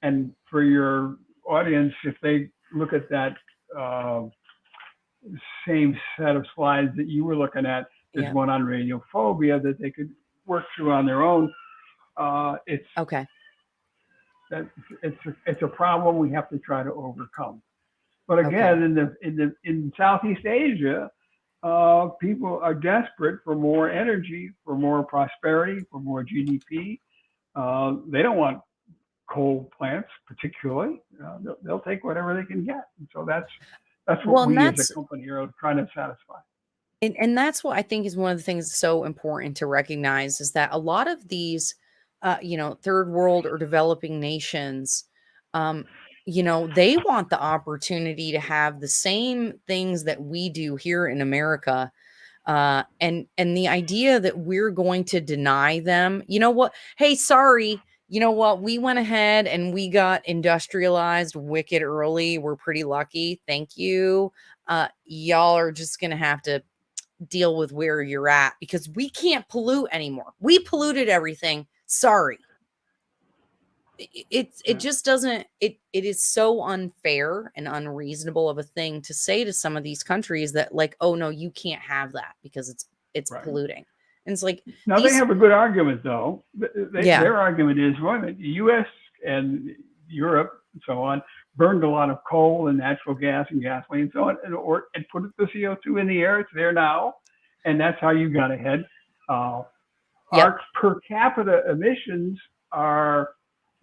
And for your audience, if they look at that same set of slides that you were looking at, there's one on radiophobia that they could work through on their own. It's a problem we have to try to overcome. But again, in Southeast Asia, people are desperate for more energy, for more prosperity, for more GDP. They don't want coal plants, particularly. They'll take whatever they can get. And so that's what we as a company are trying to satisfy. And that's what I think is one of the things that's so important to recognize, is that a lot of these, third world or developing nations, they want the opportunity to have the same things that we do here in America. And the idea that we're going to deny them, you know what? Hey, sorry. You know what? We went ahead and we got industrialized wicked early. We're pretty lucky. Thank you. Y'all are just going to have to deal with where you're at, because we can't pollute anymore. We polluted everything. Sorry. It just doesn't, it is so unfair and unreasonable of a thing to say to some of these countries that, like, oh no, you can't have that because it's polluting. And it's like, now they have a good argument though. Their argument is, well, the U.S. and Europe and so on burned a lot of coal and natural gas and gasoline and so on, and put the CO2 in the air. It's there now, and that's how you got ahead. Our per capita emissions are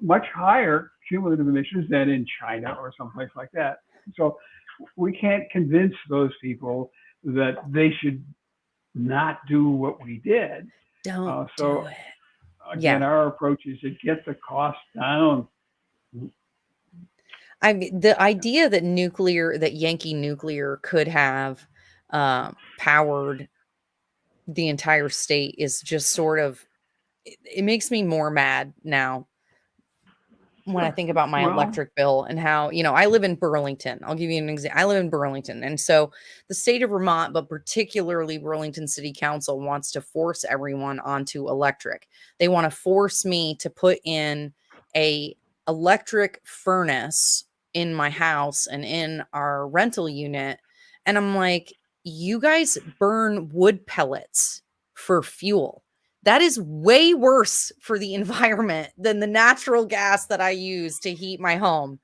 much higher cumulative emissions than in China or someplace like that. So we can't convince those people that they should not do what we did. Don't do it. Again, our approach is to get the cost down. I mean, the idea that Yankee Nuclear could have powered the entire state is just sort of, it makes me more mad now when I think about my electric bill and how, I live in Burlington. I'll give you an example. I live in Burlington. And so the state of Vermont, but particularly Burlington City Council, wants to force everyone onto electric. They want to force me to put in a electric furnace in my house and in our rental unit. And I'm like, you guys burn wood pellets for fuel. That is way worse for the environment than the natural gas that I use to heat my home.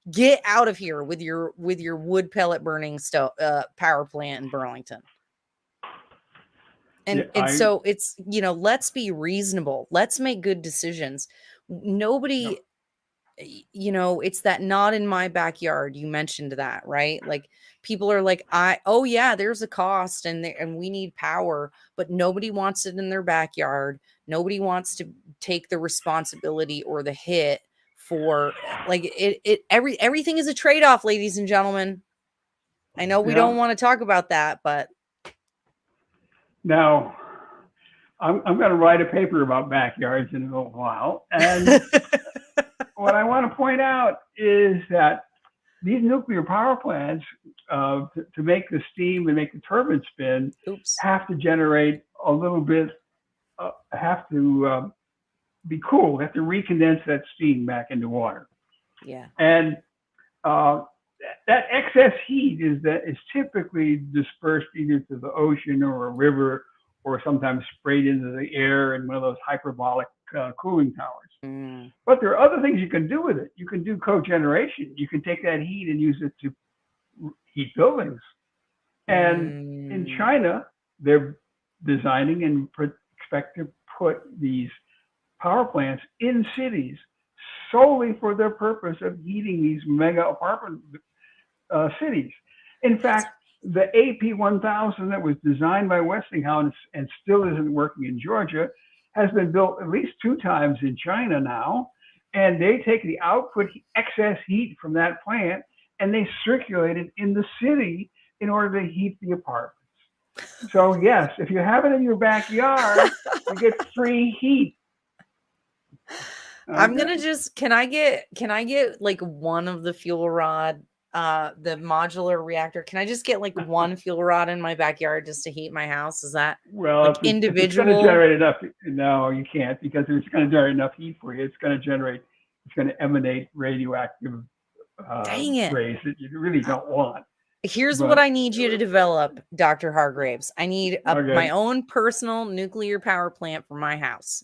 Get out of here with your wood pellet burning power plant in Burlington. And so it's, let's be reasonable. Let's make good decisions. Nobody, it's that not in my backyard. You mentioned that, right? Like people are like, oh yeah, there's a cost and we need power, but nobody wants it in their backyard. Nobody wants to take the responsibility or the hit for like everything is a trade-off, ladies and gentlemen. I know we don't want to talk about that, but now I'm going to write a paper about backyards in a little while. And what I want to point out is that these nuclear power plants, to make the steam and make the turbine spin, have to generate a little bit, have to be cool, have to recondense that steam back into water. Yeah. And that excess heat is typically dispersed either to the ocean or a river, or sometimes sprayed into the air in one of those hyperbolic cooling towers. But there are other things you can do with it. You can do cogeneration. You can take that heat and use it to heat buildings. And in China, they're designing and expect to put these power plants in cities solely for the purpose of heating these mega apartment cities. In fact, the AP1000 that was designed by Westinghouse and still isn't working in Georgia has been built at least 2 times in China now. And they take the output excess heat from that plant and they circulate it in the city in order to heat the apartments. So yes, if you have it in your backyard, you get free heat. Okay. I'm gonna can I get like one of the fuel rod, the modular reactor? Can I just get like one fuel rod in my backyard just to heat my house? Is that like individual? If it's going to generate enough, no, you can't, because if it's going to generate enough heat for you, it's going to emanate radioactive rays that you really don't want. Here's what I need you to develop, Dr. Hargraves. I need my own personal nuclear power plant for my house.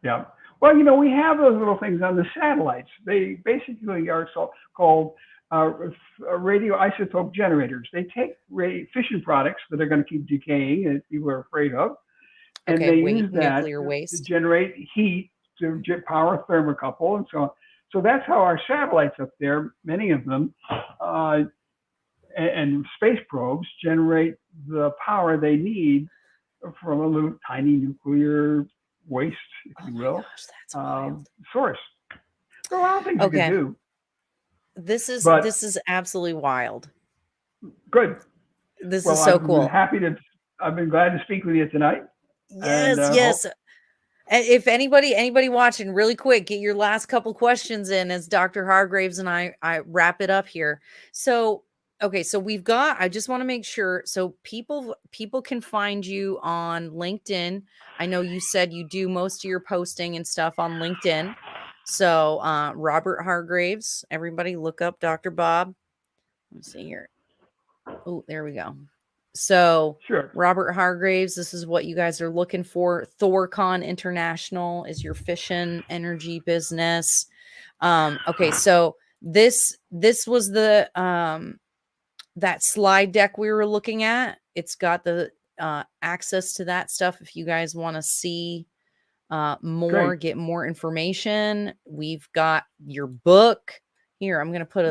Yeah. Well, we have those little things on the satellites. They basically are called radioisotope generators. They take fission products that are going to keep decaying and people are afraid of, and they use that to generate heat to power a thermocouple and so on. So that's how our satellites up there, many of them, and space probes generate the power they need from a little tiny nuclear waste, if you will, source. There are a lot of things you can do. This is absolutely wild. Good. This is so cool. I've been glad to speak with you tonight. Yes. If anybody watching, really quick, get your last couple questions in as Dr. Hargraves and I wrap it up here. So, okay, so I just want to make sure. So people can find you on LinkedIn. I know you said you do most of your posting and stuff on LinkedIn. So Robert Hargraves, everybody look up Dr. Bob. Let's see here. Oh, there we go. So sure. Robert Hargraves, this is what you guys are looking for. ThorCon International is your fission energy business. Okay, so this was the that slide deck we were looking at. It's got the access to that stuff if you guys want to see more, get more information. We've got your book here. I'm gonna put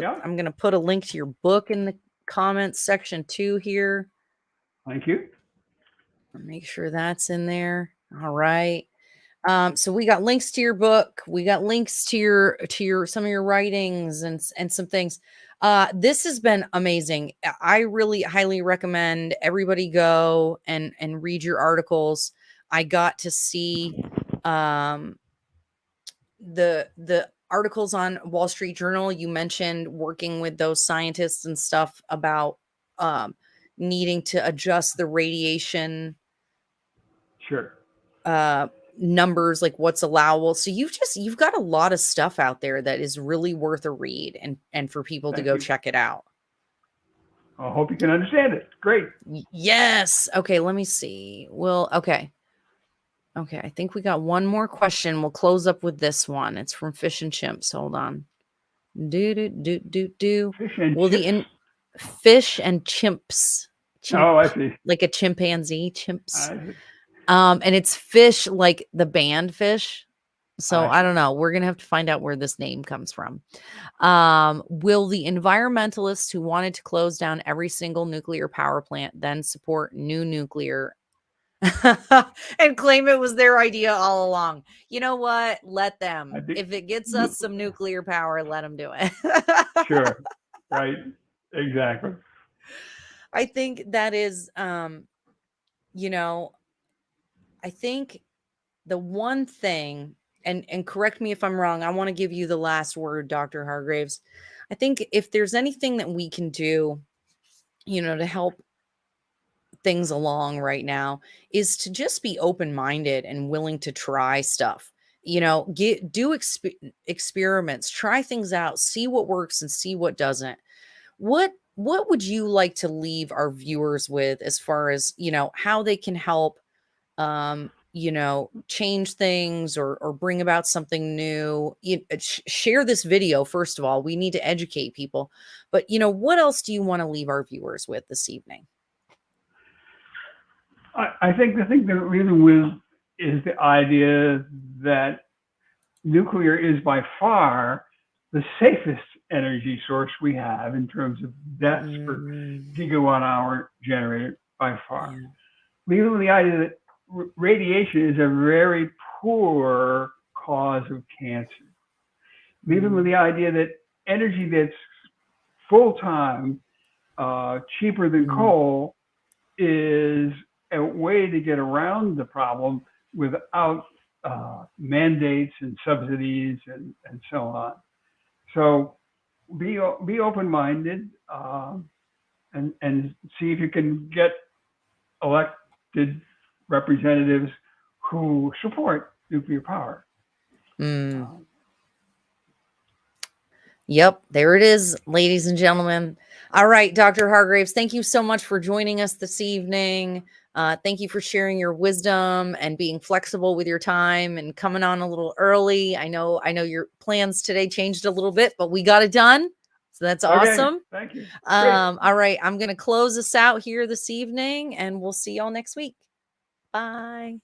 a link to your book in the comments section too here. Thank you. Make sure that's in there. All right. So we got links to your book. We got links to your some of your writings and some things. This has been amazing. I really highly recommend everybody go and read your articles. I got to see the articles on Wall Street Journal. You mentioned working with those scientists and stuff about needing to adjust the radiation numbers, like what's allowable. So you've got a lot of stuff out there that is really worth a read and for people to go check it out. I hope you can understand it. Great. Yes. Okay, let me see. Well, okay. Okay, I think we got one more question. We'll close up with this one. It's from Fish and Chimps. Hold on. Fish and Will chips. fish and chimps, Oh, I see. like a chimpanzee, chimps. I see. And it's fish like the band Fish. So I I see. don't know. We're gonna have to find out where this name comes from. Will the environmentalists who wanted to close down every single nuclear power plant then support new nuclear and claim it was their idea all along? You know what? Let them. If it gets us some nuclear power, let them do it. Sure. Right. Exactly. I think that is, you know, I think the one thing, and correct me if I'm wrong, I want to give you the last word, Dr. Hargraves. I think if there's anything that we can do, to help things along right now, is to just be open-minded and willing to try stuff. Do experiments, try things out, see what works and see what doesn't. What would you like to leave our viewers with as far as, how they can help change things or bring about something new? Share this video. First of all, we need to educate people, but what else do you want to leave our viewers with this evening? I think the thing that really will is the idea that nuclear is by far the safest energy source we have in terms of deaths per gigawatt hour generated by far. Yeah. Leaving with the idea that radiation is a very poor cause of cancer. Leaving with the idea that energy that's full-time, cheaper than coal, is a way to get around the problem without mandates and subsidies and so on. So be open-minded and see if you can get elected representatives who support nuclear power. Yep, there it is, ladies and gentlemen. All right, Dr. Hargraves, thank you so much for joining us this evening. Thank you for sharing your wisdom and being flexible with your time and coming on a little early. I know your plans today changed a little bit, but we got it done. So that's awesome. Okay, thank you. All right, I'm going to close us out here this evening, and we'll see y'all next week. Bye.